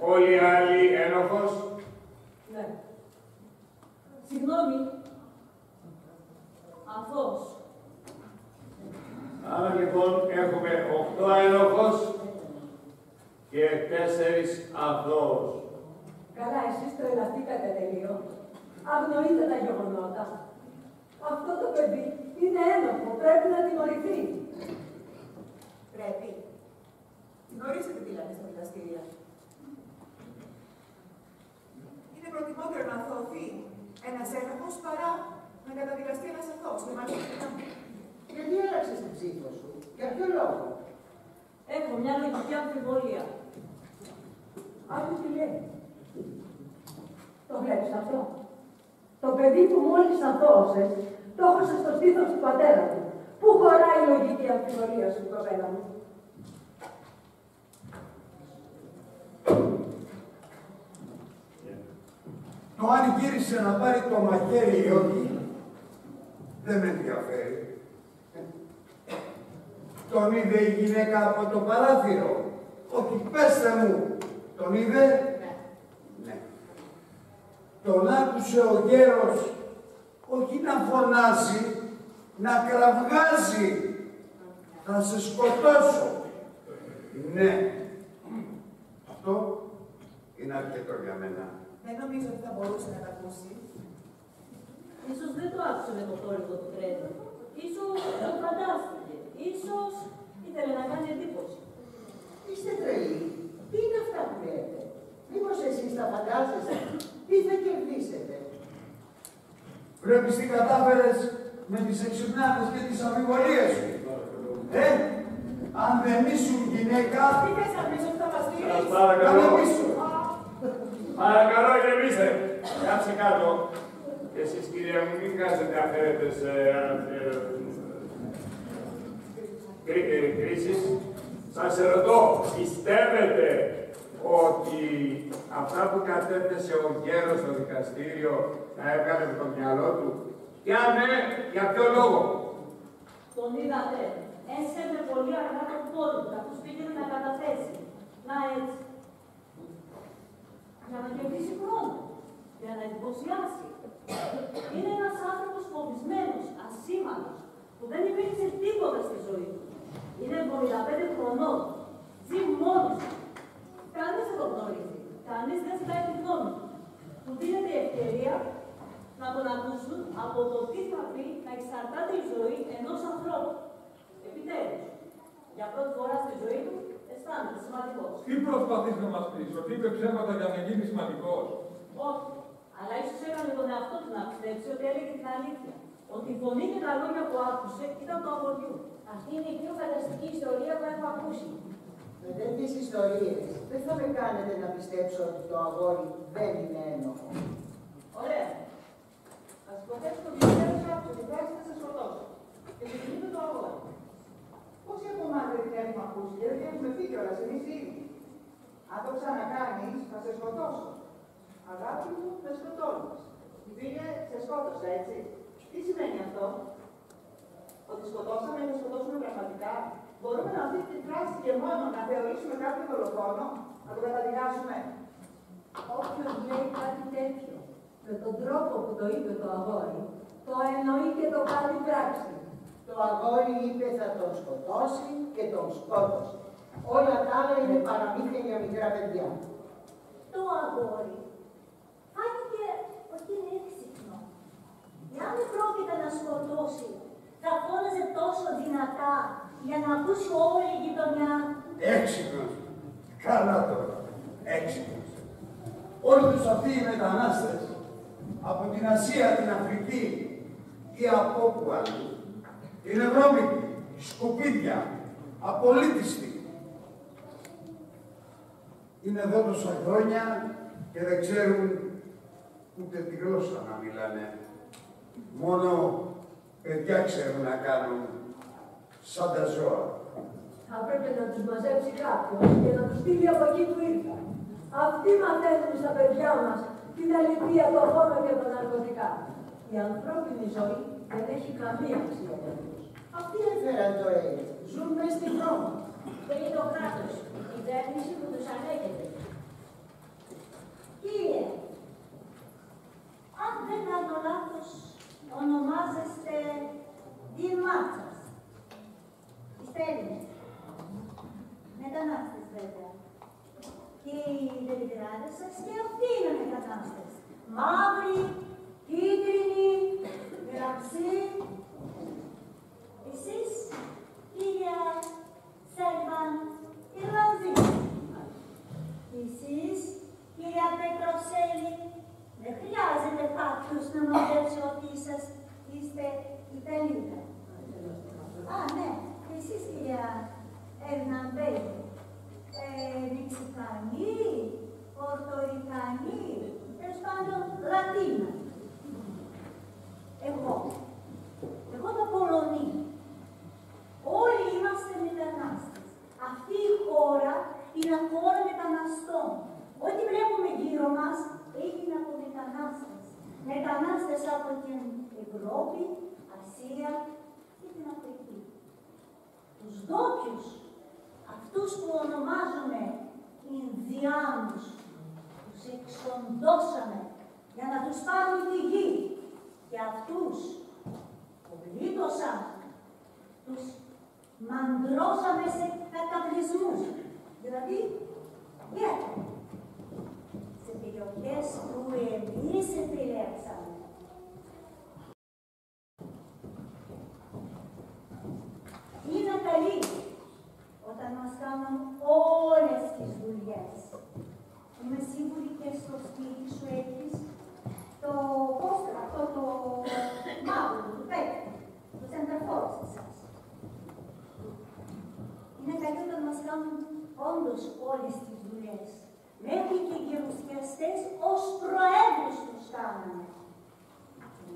Όλοι οι άλλοι ένοχος. Ναι. Συγγνώμη. Αθώος. Άρα λοιπόν έχουμε 8 ένοχος και 4 αθώους. Καλά, εσείς τρελαθήκατε τελείω. Αγνοείτε τα γεγονότα. Αυτό το παιδί είναι ένοχο, πρέπει να τιμωρηθεί. Πρέπει. Γνωρίζετε τι λένε στα δικαστήρια. Είναι προτιμότερο να αθωωωθεί ένας ένοχος παρά να καταδικαστεί ένας αθώος. Γιατί έλαξες την ψήφο σου, για ποιο λόγο? Έχω μια λογική αμφιβολία. Άκου τι λέει. Το βλέπεις αυτό. Το παιδί που μόλις αθώωσες, το έχωσε στο στήθος του πατέρα του. Πού χωράει η λογική αμφιβολία σου, κοπέλα μου? Το αν γύρισε να πάρει το μαχαίρι ή όχι, δεν με ενδιαφέρει. Τον είδε η γυναίκα από το παράθυρο. Όχι, πέστε μου. Τον είδε? Ναι. Τον άκουσε ο γέρος, όχι να φωνάζει, να κραυγάζει. Θα σε σκοτώσω. Ναι. Αυτό είναι αρκετό για μένα. Δεν νομίζω ότι θα μπορούσε να τα ακούσει. Ίσως δεν το άκουσε με το θόρυβο του τρένου. Ίσως το φαντάστηκε. Ίσως ήθελε να κάνει εντύπωση. Είστε τρελοί. Τι είναι αυτά που λέτε? Μήπως εσείς τα φαντάζεστε? Τι θα κερδίσετε? Βλέπεις τι κατάφερες με τις εξυπνάδες και τις αμφιβολίες σου. Αν δεν ήσουν γυναίκα... Τι θες να πεις ότι θα μας δίνεις? Σας παρακαλώ. ήσουν. Παρακαλώ, ηρεμήστε. Κάτσε κάτω. Και εσείς, κυρία μου, μην κάνετε αφαίρετες κρίσεις. Σας ερωτώ, πιστεύετε ότι αυτά που κατέθεσε ο γέρος στο δικαστήριο θα έβγαλε με το μυαλό του? Και αν ναι, για ποιο λόγο? Τον είδατε. Έσαιρνε πολύ αργά το πόδι του, καθώς πήγαινε να καταθέσει. Να έτσι. Για να κερδίσει χρόνο. Για να εντυπωσιάσει. Είναι ένας άνθρωπος φοβισμένος, ασήμαντος, που δεν υπήρξε τίποτα στη ζωή του. Είναι 75 χρονών. Ζει μόνος του. Κανείς δεν τον γνωρίζει. Κανείς δεν ζητάει τη γνώμη του. Του δίνεται η ευκαιρία να τον ακούσουν από το τι θα πει να εξαρτάται η ζωή ενός ανθρώπου. Επιτέλους, για πρώτη φορά στη ζωή του αισθάνεται σημαντικός. Τι προσπαθείς να μας πεις, ότι είπε ψέματα για να γίνει σημαντικός? Όχι, αλλά ίσως έκανε τον εαυτό του να πιστέψει ότι έλεγε την αλήθεια. Ότι η φωνή και τα λόγια που άκουσε ήταν του αγοριού. Αυτή είναι η πιο φανταστική ιστορία που έχω ακούσει. Με τέτοιες ιστορίες δεν θα με κάνετε να πιστέψω ότι το αγόρι δεν είναι ένοχο. Ωραία. Θα σκοτέψω τον πατέρα σου από την πράξη να σε σκοτώσω. Και με την το αγόρι. Πόσοι από εμάς δεν την έχουμε ακούσει και δεν έχουμε πει κιόλας εμείς ήδη. Αν το ξανακάνεις, θα σε σκοτώσω. Αγάπη μου, με σκοτώνεις. Η φίλια σε σκότωσα, έτσι. Τι σημαίνει αυτό? Ότι σκοτώσαμε ή να σκοτώσουμε πραγματικά? Μπορούμε με αυτή τη φράση και μόνο να θεωρήσουμε κάποιον δολοφόνο, να το καταδικάσουμε? Όποιος λέει κάτι τέτοιο, με τον τρόπο που το είπε το αγόρι, το εννοεί και το κάνει πράξη. Το αγόρι είπε θα τον σκοτώσει και τον σκότωσε. Όλα τα άλλα είναι παραμύθια για μικρά παιδιά. Το αγόρι φάνηκε ότι είναι έξυπνο. Εάν πρόκειται να σκοτώσει, θα φώναζε τόσο δυνατά για να ακούσει όλη η γειτονιά. Έξυπνος. Καλά τώρα. Έξυπνος. Όλοι τους αυτοί οι μετανάστες, από την Ασία, την Αφρική ή από όπου αλλού, είναι βρώμικοι, σκουπίδια, απολύτιστοι. Είναι εδώ τόσα χρόνια και δεν ξέρουν ούτε τη γλώσσα να μιλάνε. Μόνο παιδιά ξέρουν να κάνουν σαν τα ζώα. Θα πρέπει να τους μαζέψει κάποιος και να τους στείλει από εκεί που ήρθαν. Αυτοί μαθαίνουν στα παιδιά μας την αλήθεια, το χώρο και τα ναρκωτικά. Η ανθρώπινη ζωή δεν έχει καμία αξία για αυτούς. Αυτοί έφεραν το AIDS. Ζουν μες στην δρόμο. Και για το κράτος, η κυβέρνηση που τους ανέχεται. Κύριε, αν δεν κάνω λάθος, ονομάζεστε Δημάτσας. Είστε Έλληνες. Μετανάστες βέβαια. Και οι δελιδεράδες σας και αυτοί είναι μετανάστες. Μαύροι, κίτρινοι, γραψοί. Εσείς, κύρια Σέρβαν, Ιρλανδοί. Εσείς, κυρία Πετροσέλη, δεν χρειάζεται κάποιος να μοντέψει ότι είστε Ιταλίδα. Α, ναι, και εσείς, κυρία Ερναμπέλη, Μεξικανοί, Πορτορικανοί, τέλος πάντων Λατίνα. Εγώ το Πολωνή. Όλοι είμαστε μετανάστες. Αυτή η χώρα είναι χώρα μεταναστών. Ό,τι βλέπουμε γύρω μας έγινε από μετανάστες. Μετανάστες από την Ευρώπη, Ασία και την Αφρική. Τους ντόπιους, αυτούς που ονομάζουμε Ινδιάνους, τους εξοντώσαμε για να τους πάρουν τη γη. Και αυτούς που γλίτωσαν, τους μαντρώσαμε σε καταβλισμούς. Δηλαδή, γέτο. Σε περιοχές που εμείς επιλέξαμε. Είναι καλή όταν μας κάνουν όλες τις δουλειές. Είμαι σίγουρη και στο σπίτι σου έχεις το πόστρο, αυτό το μαύρο, του πέτρου, το σενταφόρος εσάς. Είναι καλή όταν μας κάνουν όντως όλες τις δουλειές. Μέχρι και οι γερουσιαστές ως προέδρους τους κάνανε.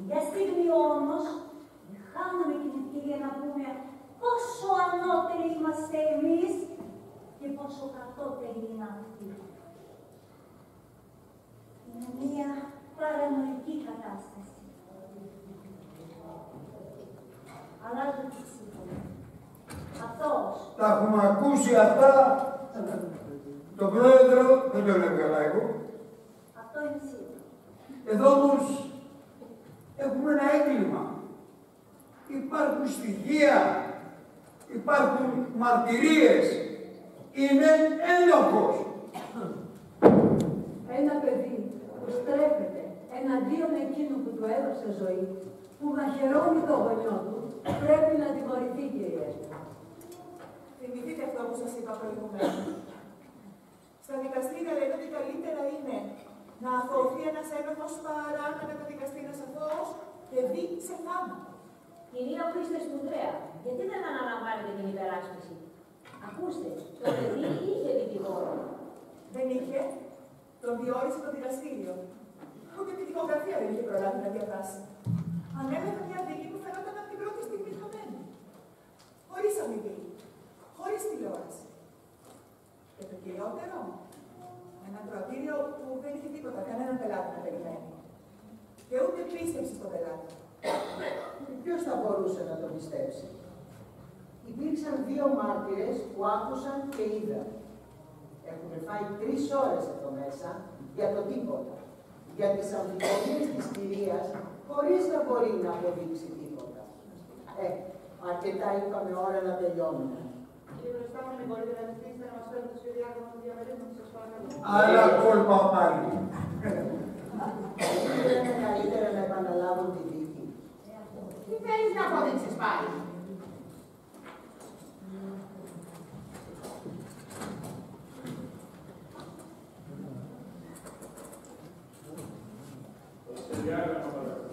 Για στιγμή όμως, χάνουμε την ευκαιρία να πούμε πόσο ανώτεροι είμαστε εμείς και πόσο κατώτεροι είναι αυτοί. Είναι μια παρανοϊκή κατάσταση. Αλλάζω τη σύμφωνα. Αυτός. Τα έχουμε ακούσει αυτά. Τον πρόεδρο δεν τον έβγαλα εγώ. Αυτό είναι σίγουρο. Εδώ όμως έχουμε ένα έγκλημα. Υπάρχουν στοιχεία, υπάρχουν μαρτυρίες. Είναι ένοχος. Ένα παιδί που στρέφεται εναντίον εκείνου που του έδωσε ζωή, που μαχαιρώνει το γονιό του, πρέπει να τιμωρηθεί, κυρίες. Θυμηθείτε αυτό που σας είπα προηγουμένως. Στα δικαστήρια λέτε ότι καλύτερα είναι να αθωωωθεί ένας ένοχος παρά να καταδικαστεί ένας αθώος και δει σε θάνατο. Κυρία Χρήστε Σπουδαία, γιατί δεν αναλαμβάνετε την υπεράσπιση? Ακούστε, το παιδί είχε δικηγόρο. Δεν είχε. Τον διόρισε το δικαστήριο. Ούτε την δικογραφία δεν είχε προλάβει να διαβάσει. Ανέλαβε μια δίκη που φαινόταν από την πρώτη στιγμή χαμένη. Χωρίς αμοιβή. Χωρίς τηλεόραση. Και το κυριότερο, ένα ακροατήριο που δεν είχε τίποτα, κανέναν πελάτη να περιμένει. Και ούτε πίστεψε στον πελάτη. Ποιος θα μπορούσε να το πιστέψει? Υπήρξαν 2 μάρτυρες που άκουσαν και είδαν. Έχουν φάει 3 ώρες εδώ μέσα για το τίποτα. Για τις αμφιβολίες της κυρίας, χωρίς να μπορεί να αποδείξει τίποτα. Αρκετά είπαμε, ώρα να τελειώνουμε. Κύριε Προστάμενε, μπορείτε να ζητήσετε να μας φέρετε το σχεδιάγραμμα του διαμερίσματος, σας παρακαλώ. Άλλα κόλπα πάλι. Δεν είναι καλύτερα να επαναλάβουν τη δίκη? Τι θέλεις να αποδείξεις πάλι? Το σχεδιάγραμμα παρακαλώ.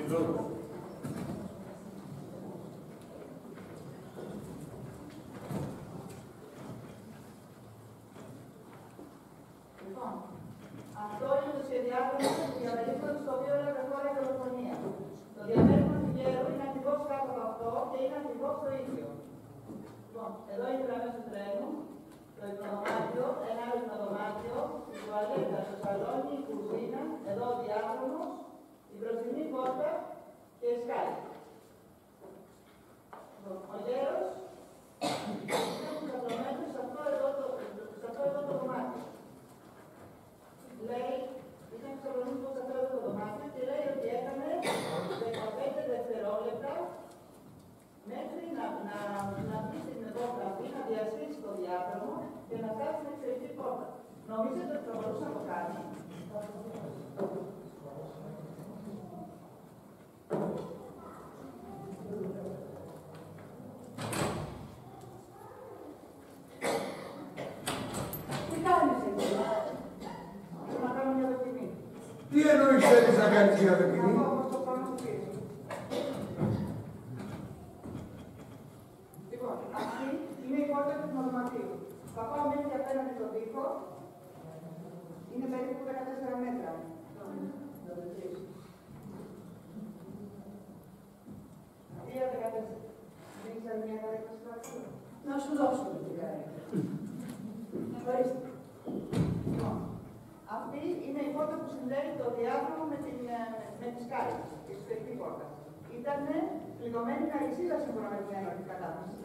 Εδώ. Λοιπόν, αυτό είναι το σχεδιάγραμμα του διαμερίσματος στο οποίο έλαβε χώρα η δολοφονία. Το διαμέρισμα του γέρου είναι ακριβώς κάτω από αυτό και είναι ακριβώς το ίδιο. Λοιπόν, εδώ είναι οι γραμμές του τρένου, το υπνοδωμάτιο, ένα άλλο υπνοδωμάτιο, η τουαλέτα, το σαλόνι, η κουζίνα, εδώ ο διάδρομος, η μπροστινή πόρτα και η σκάλα. Ο γέρος είναι ξαπλωμένος σε αυτό εδώ το δωμάτιο. Λέει, ήταν ξαπλωμένος σε αυτό εδώ το δωμάτιο και λέει ότι έκανε 15 δευτερόλεπτα μέχρι να μπει στην υπόγραφη, να διασχίσει το διάδρομο και να φτάσει στην εξαιρετική πόρτα. Νομίζετε ότι θα μπορούσε να το κάνει? Τι κάνεις εκεί? Θέλω να κάνω μια δοκιμή. Τι εννοείς θέλεις να κάνεις για δοκιμή? Όμως το πάνω του πίσω. Λοιπόν, αυτή είναι η πόρτα του υπνοδωματίου. Θα πάω μέχρι απέναντι στον τοίχο. Είναι περίπου 14 μέτρα. Μία 14. Δεν ξέρω μια κατάσταση. Να σου δώσουμε την κάρτα. Ορίστε. Λοιπόν, αυτή είναι η πόρτα που συνδέει το διάδρομο με τις κάλες, η εσωτερική πόρτα. Ήταν πληγωμένη με αλυσίδα σύμφωνα με την έναρξη κατάσταση.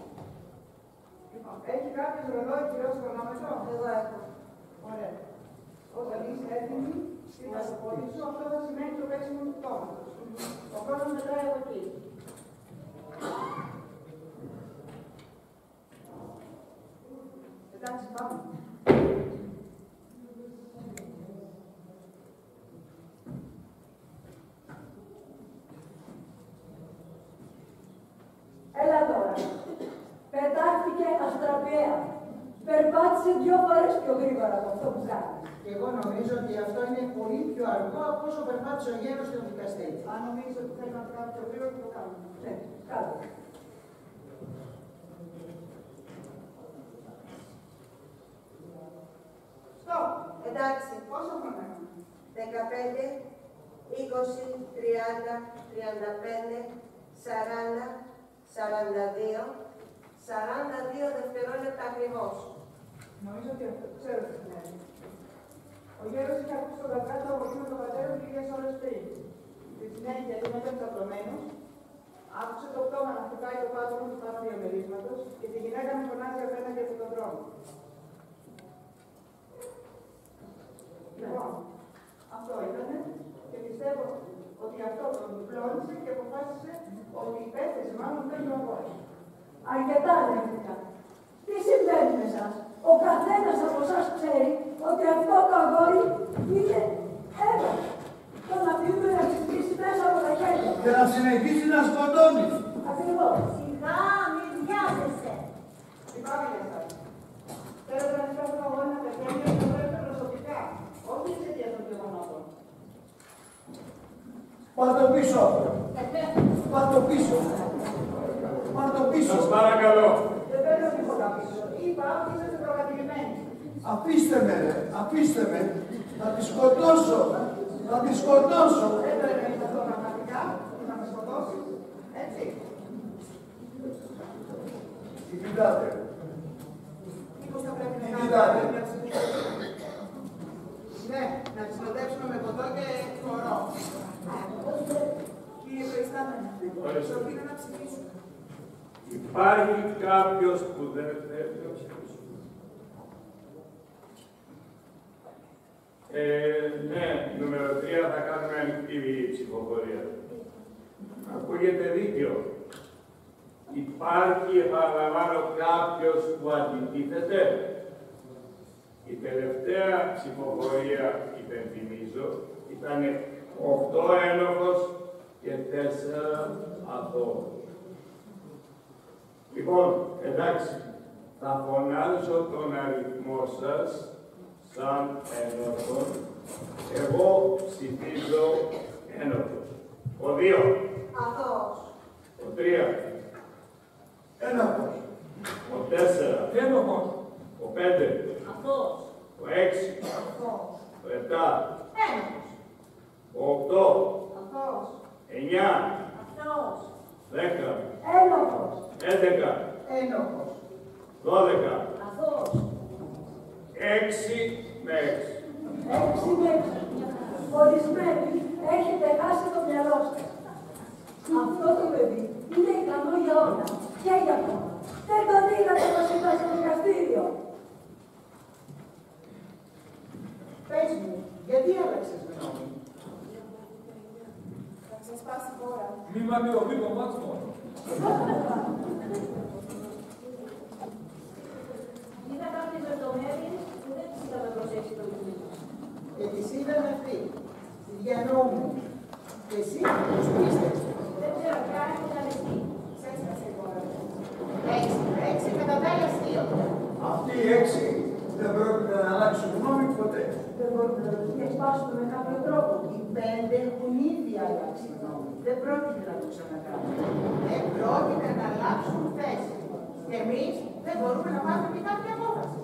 Λοιπόν, έχει κάποιος ρολόι κυρώσει χρονόμετρο? Εδώ έχω. Ωραία. Όταν είσαι έτοιμη, στείλα το πόδι σου, αυτό θα σημαίνει το παίξιμο του πτώματος. Ο χρόνος μετράει από εκεί. Εντάξει, πάμε. Έλα τώρα. Πετάχτηκε αστραπιαία. Περπάτησε 2 φορές πιο γρήγορα από αυτό που κάνει. Και εγώ νομίζω ότι αυτό είναι πολύ πιο αργό από όσο περπάτησε ο γέρος στο δικαστήριο. Αν νομίζω ότι θέλει να το κάνει πιο γρήγορα, το κάνω. Ναι, κάτω. Στοπ. Εντάξει, Πόσο χρόνο έχουμε? 15, 20, 30, 35, 40, 42, 42 δευτερόλεπτα ακριβώς. Νομίζω ότι αυτό ξέρω τι σημαίνει. Ο γέρος είχε ακούσει τον καυγά του αγωγή με τον πατέρα του λίγες ώρες πριν. Στη συνέχεια, του ήταν ξαπλωμένος, άκουσε το πτώμα να χτυπάει το πάτωμα του πάνω διαμερίσματος και τη γυναίκα να φωνάζει απέναντι από τον δρόμο. Λοιπόν, αυτό ήταν και πιστεύω ότι αυτό τον διπλώνησε και αποφάσισε ότι η υπέθεση μάλλον δεν είναι αγώνα. Αρκετά αδέρφια. Τι συμβαίνει με εσάς? Ο καθένας από εσάς ξέρει ότι αυτό το αγόρι είναι ένα. Τον αφήνουμε να ξυπνήσει μέσα από τα χέρια. Και να συνεχίσει να σκοτώνει. Ακριβώς. Σιγά, μην βιάζεσαι. Λυπάμαι για εσάς. Θέλετε να νιώσω το αγώνα να πεθαίνει και να βλέπετε προσωπικά, όχι εξαιτίας των γεγονότων. Πάρ' το πίσω. Πάρ' το πίσω. Πάρ' το πίσω. Σας παρακαλώ. Δεν παίρνω τίποτα πίσω. Είπα ότι είστε προκατηλημένοι. Αφήστε με ρε, αφήστε με. Θα τη σκοτώσω. Θα τη σκοτώσω. Δεν πρέπει να είσαι αυτό πραγματικά, να με σκοτώσεις. Έτσι. Τι κοιτάτε. Μήπως θα πρέπει να Τι κάνουμε κοιτάτε. μια ψηφοφορία. Ναι, να τις συνοδεύσουμε με ποτό και χορό. Κύριε Προϊστάμενε, προτείνω να ψηφίσουμε. Υπάρχει κάποιος που δεν θέλει να ψηφίσει? Ναι, νούμερο 3 θα κάνουμε ανοιχτή ψηφοφορία. Ακούγεται δίκαιο. Υπάρχει, επαναλαμβάνω, κάποιος που αντιτίθεται? Η τελευταία ψηφοφορία, υπενθυμίζω, ήταν 8 ένοχος και 4 αθώος. Λοιπόν, εντάξει, θα φωνάζω τον αριθμό σας σαν ένοχος. Εγώ ψηφίζω ένοχος. Ο 2. Αθώος. Ο 3. Ένοχος. Ο 4. Ένοχος. Ο 5. Αθώος. Ο 6. Αθώος. Ο 7. Ένοχος. Ο 8. Αθώος. 9. Αθώος. 10. Ένοχος. 11. Ένοχος. 12. Αθώος. 6 με 6. 6 με 6. Ορισμένοι έχετε χάσει το μυαλό σας. Αυτό το παιδί είναι ικανό για όλα και για όλα. Δεν τον είδατε βασικά στο δικαστήριο. Πες μου, γιατί άλλαξες γνώμη? Θα σας πάσει χώρα. Μη ματαιωθεί το μάτς μόνο. Είδα κάποιες λεπτομέρειες που δεν τις είχαμε προσέξει το video. Και τις είδαμε αυτή. Τη διανόμου. Και εσύ τους πίστεψες. Δεν ξέρω ποια έχει καλεστεί. Σέστασε η χώρα. 6 κατά τα άλλα αστείο. Αυτοί οι 6 δεν πρόκειται να αλλάξουν γνώμη ποτέ. Δεν μπορούμε να τους διασπάσουμε με κάποιο τρόπο. Οι 5 έχουν ήδη αλλάξει γνώμη. Δεν πρόκειται να το ξανακάνουν. Δεν πρόκειται να αλλάξουν θέση. Και εμείς δεν μπορούμε να πάρουμε και κάποια απόφαση.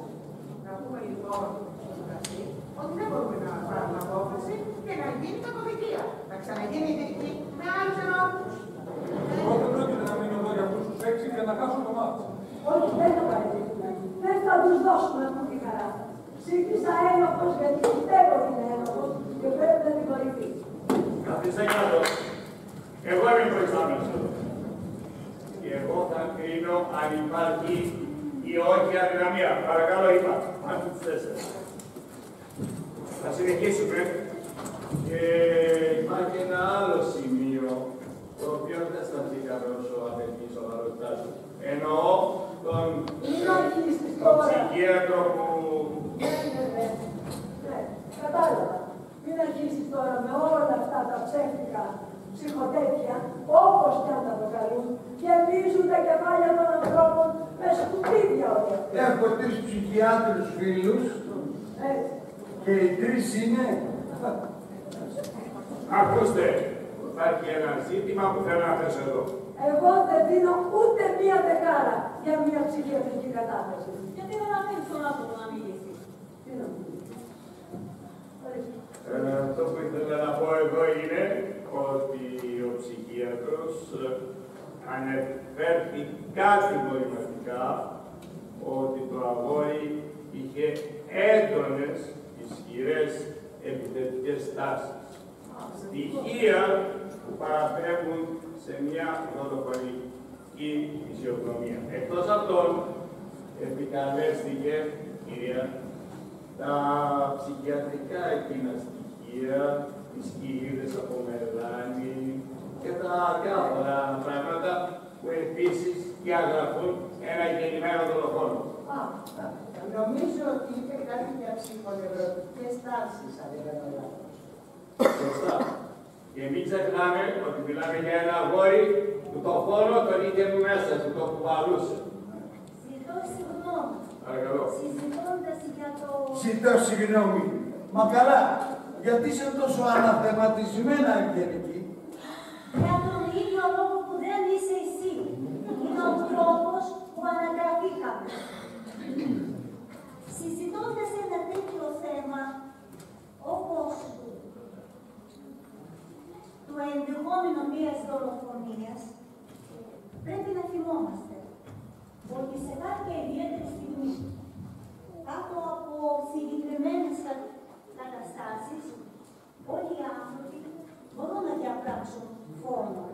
Να πούμε λοιπόν στο δικαστή ότι δεν μπορούμε να πάρουμε απόφαση και να γίνει κακοδικία. Να ξαναγίνει η δική με άλλους ενόχους. Εγώ δεν πρόκειται να μείνω εδώ για αυτούς τους 6 και να χάσω το μάτς. Όχι, δεν θα παραιτηθούμε. Δεν θα τους δώσουμε αυτή τη χαρά. Ψήφισα ένοχος γιατί πιστεύω ότι είναι ένοχος και πρέπει να την κορυφή. Καθίστε κάτω. Εγώ είμαι προϊστάμενος εδώ. Και εγώ θα κρίνω αν υπάρχει ή όχι αδυναμία. Παρακαλώ, είπα. Μάθω τους 4. Θα συνεχίσουμε. Και υπάρχει ένα άλλο σημείο το οποίο δεν σταθήκαμε όσο απαιτεί σοβαρότητά του. Εννοώ τον ψυχίατρο που... Ναι, κατάλαβα. Μην αρχίσεις τώρα με όλα αυτά τα ψεύτικα ψυχοτέτια, όπως κι αν τα αποκαλούν, γεμίζουν τα κεφάλια των ανθρώπων με σκουπίδια όλοι αυτοί. Έχω 3 ψυχιάτρους φίλους Έτσι. και οι 3 είναι... Ακούστε, υπάρχει ένα ζήτημα που θέλω να θέσω εδώ. Εγώ δεν δίνω ούτε μία δεκάρα για μία ψυχιατρική κατάσταση. Γιατί δεν αφήνεις τον άνθρωπο να μιλήσει. Τι να μου πεις. Αυτό που ήθελα να πω εδώ είναι ότι ο ψυχίατρος ανεφέρθη κατηγορηματικά ότι το αγόρι είχε έντονες, ισχυρές επιθετικές τάσεις. Στοιχεία που παραπέμπουν σε μια δολοφονική φυσιογνωμία. Εκτός αυτών, επικαλέστηκε, κυρία, τα ψυχιατρικά εκείνα στοιχεία, τις κυρίδες από μελάνι και τα διάφορα πράγματα που επίσης διαγραφούν ένα γεννημένο δολοφόνο. Νομίζω ότι είχε κάτι για ψυχονευρωτικές τάσεις, αν δεν κάνω λάθος. Σωστά. Και μην ξεχνάμε ότι μιλάμε για ένα αγόρι που το φόνο τον είχε μέσα, του το κουβαλούσε. Ζητώ συγγνώμη. Παρακαλώ. Συζητώντας για το... Ζητώ συγγνώμη. Μα καλά, γιατί είσαι τόσο αναθεματισμένα ευγενική. Για τον ίδιο λόγο που δεν είσαι εσύ. Είναι ο τρόπος που αναγραφήκαμε. Συζητώντας ένα τέτοιο θέμα, όπως το ενδεχόμενο μιας δολοφονίας, πρέπει να θυμόμαστε ότι σε κάποια ιδιαίτερη στιγμή, κάτω από συγκεκριμένες καταστάσεις, όλοι οι άνθρωποι μπορούν να διαπράξουν φόνο.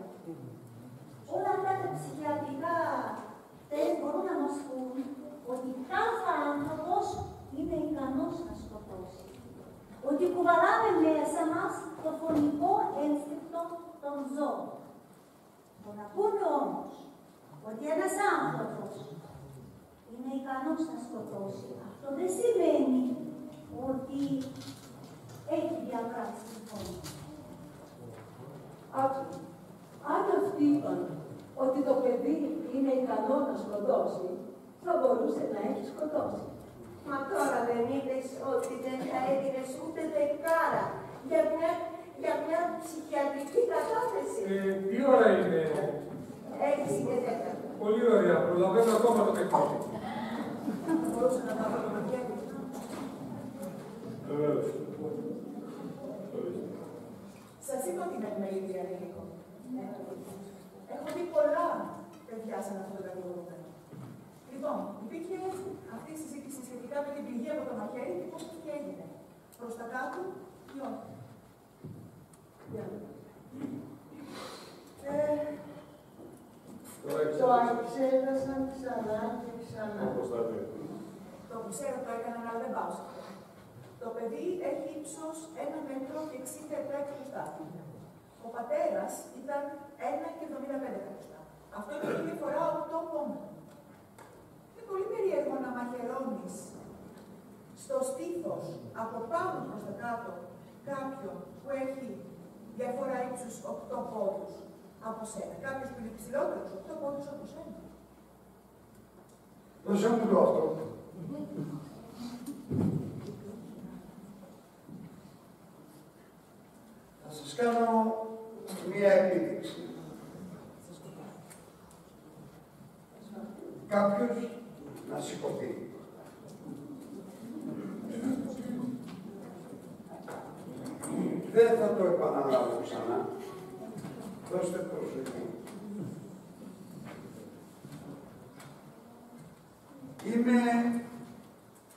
Όλα αυτά τα ψυχιατρικά τεστ μπορούν να μας πούν ότι κάθε άνθρωπος είναι ικανός να σκοτώσει. Ότι κουβαλάμε μέσα μας το φωνικό ένστικτο των ζώων. Το να πούμε όμως ότι ένας άνθρωπος είναι ικανός να σκοτώσει, αυτό δεν σημαίνει ότι έχει διαπράξει τη φωνή. Αν αυτοί είπαν ότι το παιδί είναι ικανό να σκοτώσει, θα μπορούσε να έχει σκοτώσει. Μα τώρα δεν είπες ότι δεν θα έδινες ούτε δεκάρα για μια ψυχιατρική κατάθεση. Τι ώρα είναι? 6 και 4. Πολύ ωραία. Προλαβαίνω ακόμα το παιχνίδι. Μπορούσα να πάρω το μαχαίρι. Σας είπα ότι είναι επιμελήτρια ανήλικο. Έχω δει πολλά παιδιά σαν αυτό το κατηγορούμενο. Λοιπόν, υπήρχε αυτή η συζήτηση σχετικά με την πληγή από το μαχαίρι και πώς τι έγινε. Προς τα κάτω ή όχι. Το εξέτασαν ξανά και ξανά. Το ξέρω το έκαναν, αλλά δεν πάω σε αυτό. Το παιδί έχει ύψος 1 μέτρο και 67 εκατοστά. Ο πατέρας ήταν 1 και 75 εκατοστά. Αυτό είναι η διαφορά 8 πόντων. Είναι πολύ περίεργο να μαχαιρώνεις στο στήθος από πάνω προς τα κάτω κάποιον που έχει διαφορά ύψους 8 πόντους από σένα. Κάποιος που είναι ψηλότερος 8 πόντους από σένα. Δώσε μου το αυτό. Θα σας κάνω μία επίδειξη. Κάποιος να σηκωθεί. Δεν θα το επαναλάβω ξανά. Δώστε προσοχή. Είμαι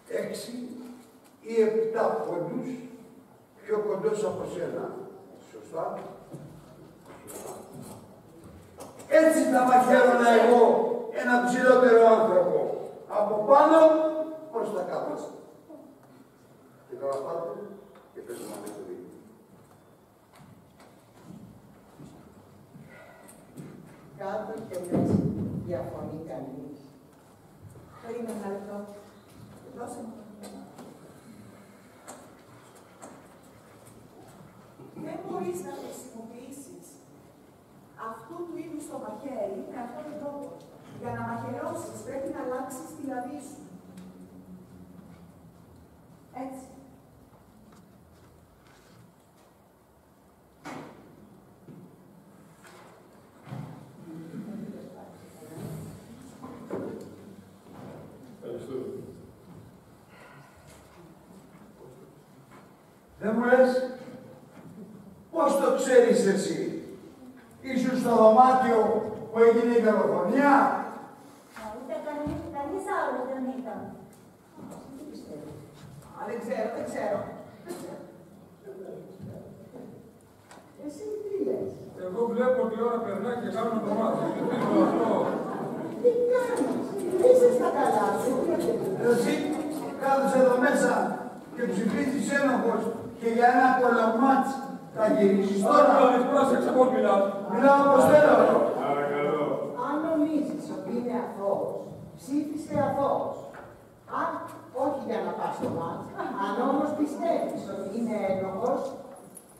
6 ή 7 πόντους πιο κοντός από σένα. Σωστά. Έτσι θα μαχαίρωνα εγώ ένα ψηλότερο άνθρωπο. Από πάνω προς τα κάτω. Και τώρα πάρτε και πες μου αν έχω δει. Κάτω και μέσα διαφωνεί κανείς. Περίμενε ένα λεπτό. Δώσε μου. Δεν μπορείς να χρησιμοποιήσεις αυτού του είδους το μαχαίρι με αυτόν τον τρόπο. Για να μαχαιρώσεις πρέπει να αλλάξεις τη λαβή σου. Έτσι. Δεν μου λες, πώς το ξέρεις εσύ. Ήσουν στο δωμάτιο που έγινε η δολοφονία. Ούτε κανείς άλλος δεν ήταν. Α, δεν ξέρω. Εσύ τι λες. Εγώ βλέπω ότι η ώρα περνάει και κάνω το μάτι. Τι κάνεις, είσαι στα καλά σου. Εσύ κάθεσαι εδώ μέσα και ψηφίζεις ένοχος και για ένα κολομάτς θα γυρίσεις τώρα. Δηλαδή, πρόσεξε πώς μιλάς. Μιλάω όπως θέλω. Παρακαλώ. Αν νομίζεις ότι είναι αθώος, ψήφισε αθώος. Αν όχι για να πας στο μάτς, αν όμως πιστεύεις ότι είναι ένοχος,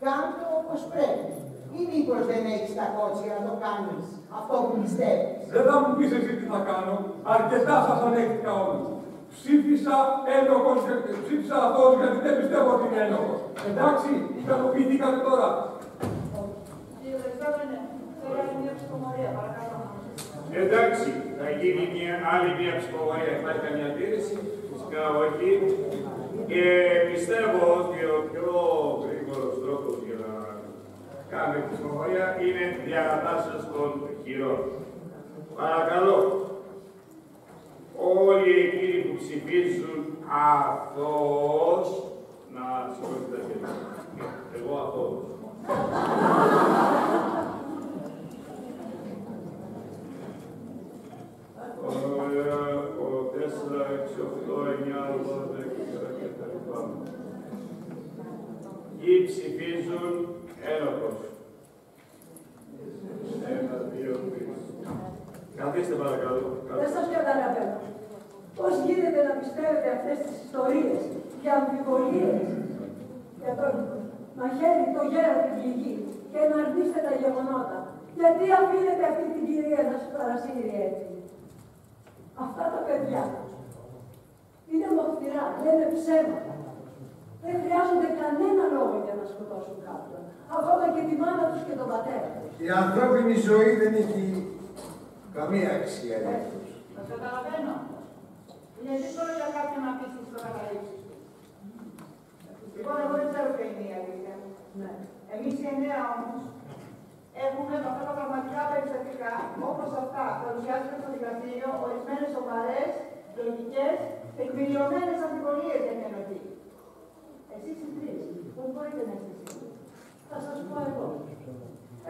κάνε το όπως πρέπει. Ή μήπως δεν έχεις τα κότσια να το κάνεις αυτό που πιστεύεις. Δεν θα μου πεις εσύ τι θα κάνω. Αρκετά σας ανέχτηκα όλους. Ψήφισα ένοχος, ψήφισα αθώος γιατί δεν πιστεύω ότι είναι ένοχος. Εντάξει, ικανοποιηθήκατε τώρα. Κύριε Δευτέρα, θέλω μια ψηφοφορία, παρακαλώ. Εντάξει, θα γίνει άλλη μια ψηφοφορία. Υπάρχει καμία αντίρρηση? Φυσικά όχι. Και πιστεύω ότι ο πιο γρήγορος τρόπος για να κάνουμε τη ψηφοφορία είναι διανατάσσεως των χειρών. Παρακαλώ. Όλοι εκείνοι που ψηφίζουν αθώος να σηκώσουν τα χέρια. Εγώ αθώος. Ωραία, 4, 6, 8, 9, 12 και τα λοιπά. Ποιοι ψηφίζουν ένοχος. 1, 2, 3. Καθίστε παρακαλώ. Δεν σας καταλαβαίνω. Πώς γίνεται να πιστεύετε αυτές τις ιστορίες και αμφιβολίες για τον μαχαίρι, το γέρο, την πληγή και να αρνείστε τα γεγονότα. Γιατί αφήνετε αυτή την κυρία να σου παρασύρει έτσι. Αυτά τα παιδιά είναι μοχθηρά, λένε ψέματα. Δεν χρειάζονται κανένα λόγο για να σκοτώσουν κάποιον. Ακόμα και τη μάνα τους και τον πατέρα τους. Η ανθρώπινη ζωή δεν έχει καμία αξία. Το καταλαβαίνω. Είναι δύσκολο για κάποιον να πείσει στο καταλήξει. Λοιπόν, εγώ δεν ξέρω ποια είναι η αλήθεια. Ναι. Εμείς οι 9 όμως έχουμε με αυτά τα πραγματικά περιστατικά, όπως αυτά, παρουσιάζονται στο δικαστήριο ορισμένες σοβαρές, λογικές, τεκμηριωμένες αμφιβολίες για την ενοχή. Εσείς οι τρεις, πώς μπορείτε να είστε σίγουροι. Θα σας πω εγώ.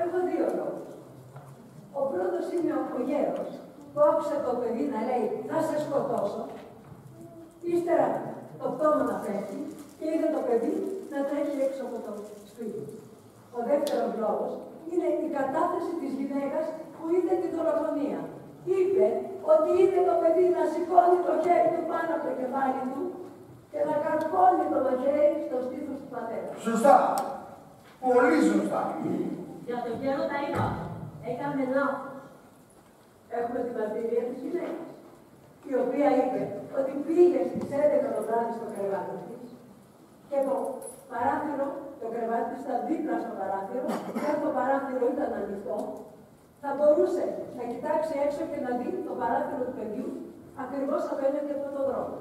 Έχω δύο λόγους. Ο πρώτος είναι ο γέρος που άκουσε το παιδί να λέει θα σε σκοτώσω. Ύστερα το πτώμα να πέφτει και είδε το παιδί να τρέχει έξω από το σπίτι. Ο δεύτερος λόγος είναι η κατάθεση της γυναίκας που είδε τη δολοφονία. Είπε ότι είδε το παιδί να σηκώνει το χέρι του πάνω από το κεφάλι του και να καρφώνει το μαχαίρι στο στήθος του πατέρα. Σωστά. Πολύ σωστά. Για τον καιρό τα είπα. Έκαμε λάθος. Έχουμε τη μαρτυρία της γυναίκας, η οποία είπε ότι πήγε στις 11 το βράδυ στο κρεβάτι της και το παράθυρο, το κρεβάτι της ήταν δίπλα στο παράθυρο, και αν το παράθυρο ήταν ανοιχτό, θα μπορούσε να κοιτάξει έξω και να δει το παράθυρο του παιδιού ακριβώς απέναντι από τον δρόμο.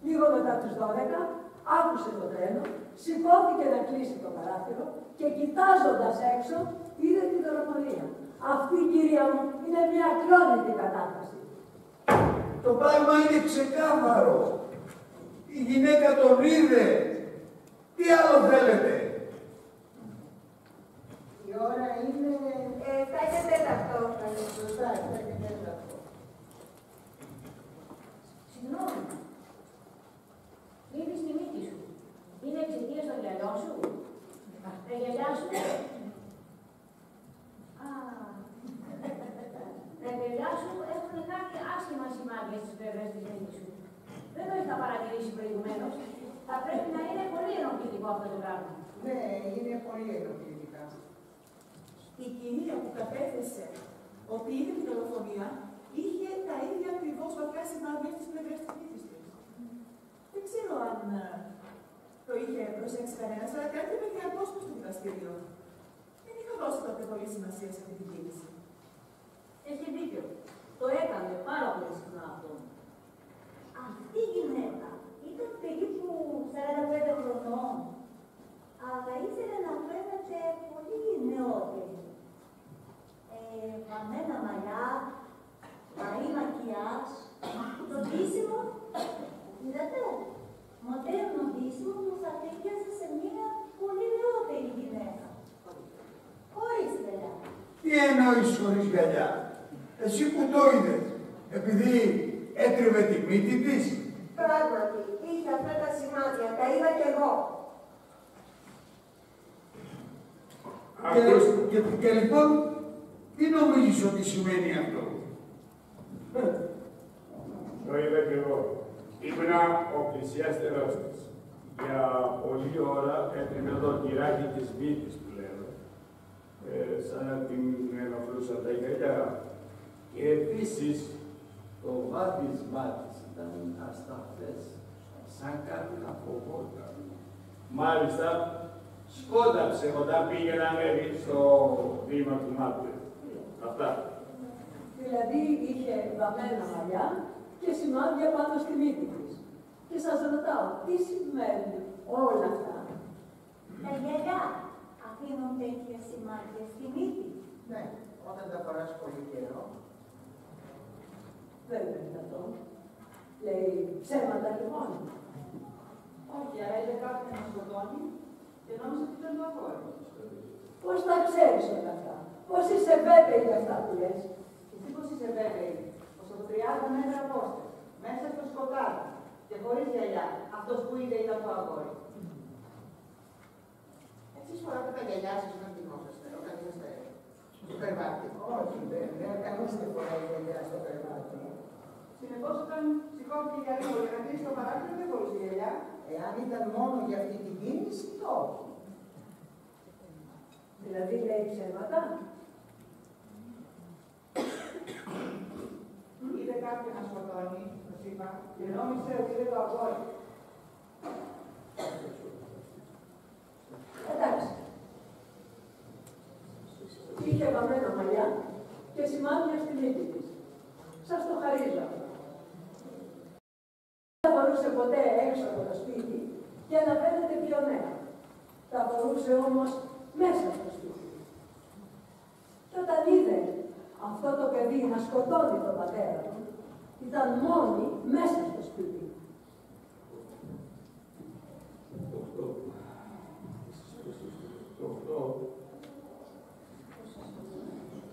Λίγο μετά τις 12, άκουσε το τρένο, σηκώθηκε να κλείσει το παράθυρο και κοιτάζοντας έξω, είδε την δολοφονία. Αυτή, κυρία μου, είναι μια ακλόνητη κατάσταση. Το πράγμα είναι ξεκάθαρο. Η γυναίκα τον είδε. Τι άλλο θέλετε. Η ώρα είναι... 7 και 4. Σωστά, 7 και 4. Συγγνώμη. Λείπει στη μύτη σου. Είναι εξαιτίας των γυαλιών σου. Τα γυαλιά σου. Τα γυαλιά σου έχουν κάτι άσχημα σημάδια στις πλευρές της μύτης σου. Δεν το είχα παρατηρήσει προηγουμένως. Θα πρέπει να είναι πολύ ενοχλητικό αυτό το πράγμα. Ναι, είναι πολύ ενοχλητικά. Η κυρία που κατέθεσε ότι είδε την δολοφονία είχε τα ίδια ακριβώς βαθιά σημάδια στις πλευρές της μύτης της. Δεν ξέρω αν το είχε προσέξει κανένας, αλλά κάτι με διαπόσπαση στο δικαστήριο. Δεν είχα δώσει τότε πολύ σημασία σε αυτή την κίνηση. Έχει δίκιο. Το έκανε πάρα πολύ συχνά αυτό. Αυτή η γυναίκα ήταν περίπου 45 χρονών, αλλά ήθελε να φαίνεται πολύ νεότερη. Βαμμένα μαλλιά, βαρύ μακιάζ, το ντύσιμο, είδατε, μοντέρνο ντύσιμο που θα ταιριάζει σε μια πολύ νεότερη γυναίκα. Χωρίς γυαλιά. Τι εννοείς χωρίς γυαλιά. Εσύ που το είδες. Επειδή έτριβε τη μύτη της. Πράγματι, είχε αυτά τα σημάδια, τα είδα κι εγώ. Και λοιπόν, τι νομίζεις ότι σημαίνει αυτό. Το είδα κι εγώ. Ήμουνα ο πλησιάστερός της. Για πολλή ώρα έτρεπε το κυράκι της μύτης του λέω. Σαν να την ενοχλούσα τα γυαλιά. Και επίσης το βάδισμά της ήταν ασταθές, σαν κάτι να φοβόταν. Μάλιστα, σκόνταψε όταν πήγε να ανέβει στο βήμα του μάτου. Αυτά. Δηλαδή είχε βαμμένα μαλλιά και σημάδια πάνω στη μύτη της. Και σας ρωτάω, τι σημαίνουν όλα αυτά. Τα γυαλιά αφήνουν τέτοια σημάδια στη μύτη. Ναι, όταν τα φοράς πολύ καιρό, Δεν είναι δυνατόν. Λέει ψέματα λοιπόν. Όχι, αλλά είδε κάποιον να σκοτώνει και νόμιζε ότι ήταν το αγόρι. Πώς τα ξέρεις όλα αυτά, πώς είσαι βέβαιη για αυτά που λες. Εσύ πώς είσαι βέβαιη, πως από 30 μέτρα απόσταση, μέσα στο σκοτάδι και χωρίς γυαλιά, αυτός που είδε ήταν το αγόρι. Εσείς φοράτε τα γυαλιά σας όταν κοιμόσαστε, όταν είσαστε στο κρεβάτι. Όχι, δεν κανείς δεν φοράει γυαλιά στο κρεβάτι. Συνεπώς, όταν σηκώθηκε για λίγο για να κλείσει το παράθυρο, δεν φορούσε γυαλιά. Εάν ήταν μόνο για αυτή την κίνηση, όχι. Δηλαδή λέει ψέματα. Είδε κάποιον να σκοτώνει, σας είπα, και νόμιζε ότι είδε το αγόρι. Εντάξει. Είχε βαμμένα μαλλιά και σημάδια στη μύτη της. Σας το χαρίζω. Δεν φορούσε ποτέ έξω από το σπίτι για να φαίνεται πιο νέα. Τα φορούσε όμως μέσα στο σπίτι. Και όταν είδε αυτό το παιδί να σκοτώνει τον πατέρα του, ήταν μόνη μέσα στο σπίτι.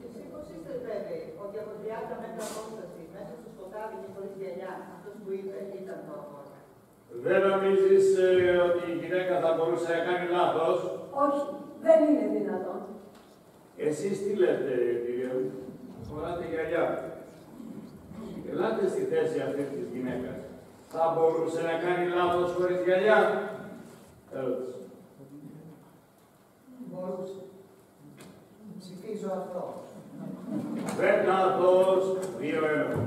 Εσύ πώς είστε βέβαιοι ότι από 30 μέτρα απόσταση, μέσα στο σκοτάδι και χωρίς γυαλιά, αυτός που είδε ήταν το αγόρι. Δεν νομίζεις ότι η γυναίκα θα μπορούσε να κάνει λάθος? Όχι, δεν είναι δυνατόν. Εσείς τι λέτε, κύριε μου? Φοράτε γυαλιά. Ελάτε στη θέση αυτή της γυναίκας. Θα μπορούσε να κάνει λάθος χωρίς γυαλιά? Ερώτηση. Μπορούσε. Ψηφίζω αυτό. Δεν λάθος, 2-1.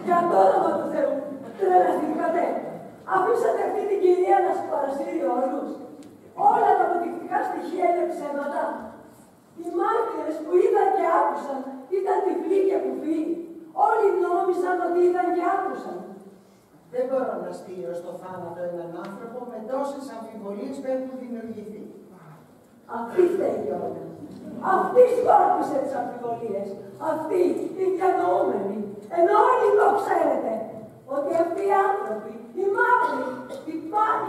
Για το όνομα του Θεού, τρελαθήκατε. Αφήσατε αυτή την κυρία να σας παρασύρει όλους. Όλα τα αποδεικτικά στοιχεία είναι ψέματα. Οι μάρτυρες που είδαν και άκουσαν ήταν τυφλοί και κουφοί. Όλοι νόμιζαν ότι είδαν και άκουσαν. Δεν μπορώ να στείλω στο θάνατο έναν άνθρωπο με τόσες αμφιβολίες που έχουν δημιουργηθεί. Αυτή φταίει όλα. Αυτή σκόρπισε τις αμφιβολίες. Αυτή η διανοούμενη. Ενώ όλοι το ξέρετε ότι αυτοί οι άνθρωποι, οι μαύροι, οι πάλι,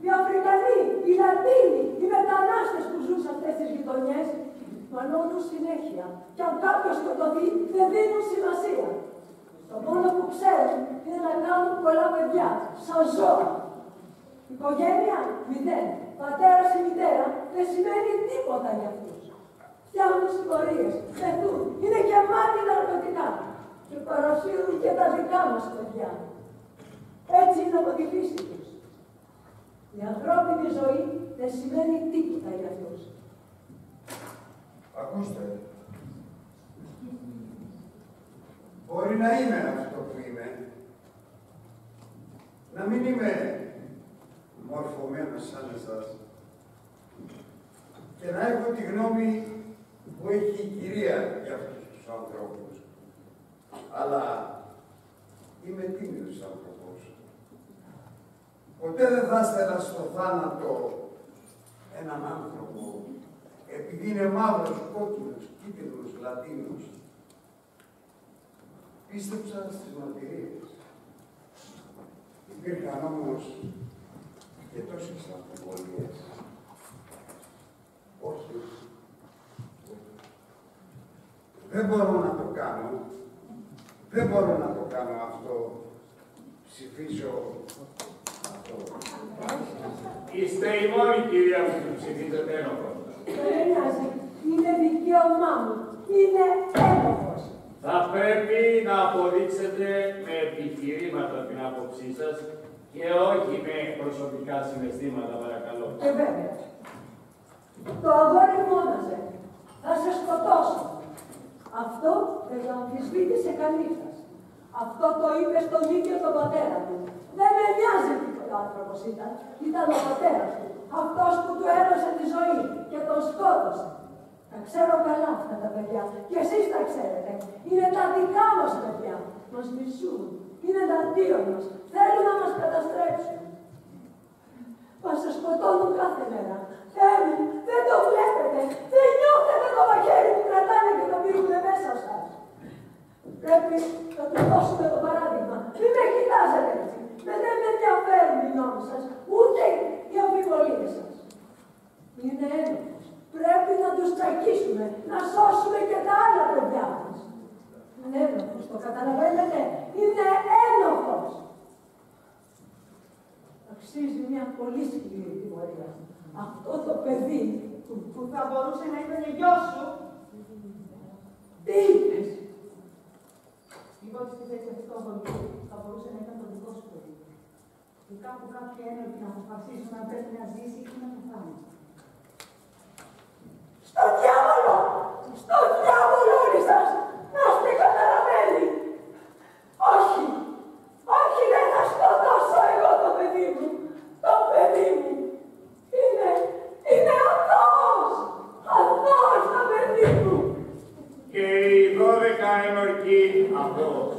οι Αφρικανοί, οι Λατίνοι, οι μετανάστες που ζουν σε αυτές τις γειτονιές, μανώνουν συνέχεια. Και αν κάποιος σκοτωθεί, δεν δίνουν σημασία. Το μόνο που ξέρουν είναι να κάνουν πολλά παιδιά, σαν ζώα. Οικογένεια, 0. Πατέρας ή μητέρα, δεν σημαίνει τίποτα για αυτούς. Φτιάχνουν συμφορίες, πεθούν, είναι γεμάτοι ναρκωτικά και παρασύρουν και τα δικά μας παιδιά. Έτσι είναι από τη φύση τους. Η ανθρώπινη ζωή δεν σημαίνει τίποτα για αυτούς. Ακούστε. Μπορεί να είμαι αυτό που είμαι. Να μην είμαι μορφωμένος σαν εσάς. Και να έχω τη γνώμη που έχει η κυρία για αυτούς τους ανθρώπους. Αλλά είμαι τίμιος άνθρωπος. Ποτέ δεν θα έστελα στο θάνατο έναν άνθρωπο επειδή είναι μαύρος, κόκκινος, κίτρινος, λατίνος. Πίστεψα στις μαρτυρίες. Υπήρχαν όμως και τόσες αμφιβολίες. Όχι. Δεν μπορώ να το κάνω. Δεν μπορώ να το κάνω αυτό. Ψηφίζω αυτό. Είστε η μόνη κυρία που ψηφίζετε ένοχο. Δεν νοιάζει. Είναι δικαίωμά μου. Είναι ένοχος. Θα πρέπει να αποδείξετε με επιχειρήματα την άποψή σας και όχι με προσωπικά συναισθήματα, παρακαλώ. Και βέβαια. Το αγόρι φώναζε. Θα σε σκοτώσω. Αυτό δεν το αμφισβήτησε κανείς σας. Αυτό το είπε στον ίδιο τον πατέρα του. Δεν με νοιάζει τι άνθρωπος ήταν. Ήταν ο πατέρας του. Αυτός που του έδωσε τη ζωή και τον σκότωσε. Τα ξέρω καλά αυτά τα παιδιά. Και εσείς τα ξέρετε. Είναι τα δικά μας παιδιά. Μας μισούν. Είναι εναντίον μας. Θέλουν να μας καταστρέψουν. Μας σκοτώνουν κάθε μέρα. Θέλουν. Δεν το βλέπετε. Δεν νιώθετε το μαχαίρι που κρατάνε και το πήρουν μέσα σας. Πρέπει Είναι ένοχος. Πρέπει να τους τσακίσουμε, να σώσουμε και τα άλλα παιδιά μας. Είναι ένοχος, το καταλαβαίνετε. Είναι ένοχος. Αξίζει μια πολύ σκληρή τιμωρία. Αυτό το παιδί που θα μπορούσε να ήταν γιο σου. Τι είπες? Είπα ότι στη θέση αυτή του αγωνιστή θα μπορούσε να ήταν το δικό σου παιδί. Και κάπου κάποιοι ένοχοι να αποφασίσουν αν πρέπει να ζήσει ή να πεθάνει. Στο διάβολο! Στο διάβολο όλοι σας! Να είστε καταλαβαίνει! Όχι! Όχι, δεν θα σκοτώσω εγώ το παιδί μου! Το παιδί μου! Είναι αθώος! Αθώος το παιδί μου! Και οι 12 ενορκοί αθώος.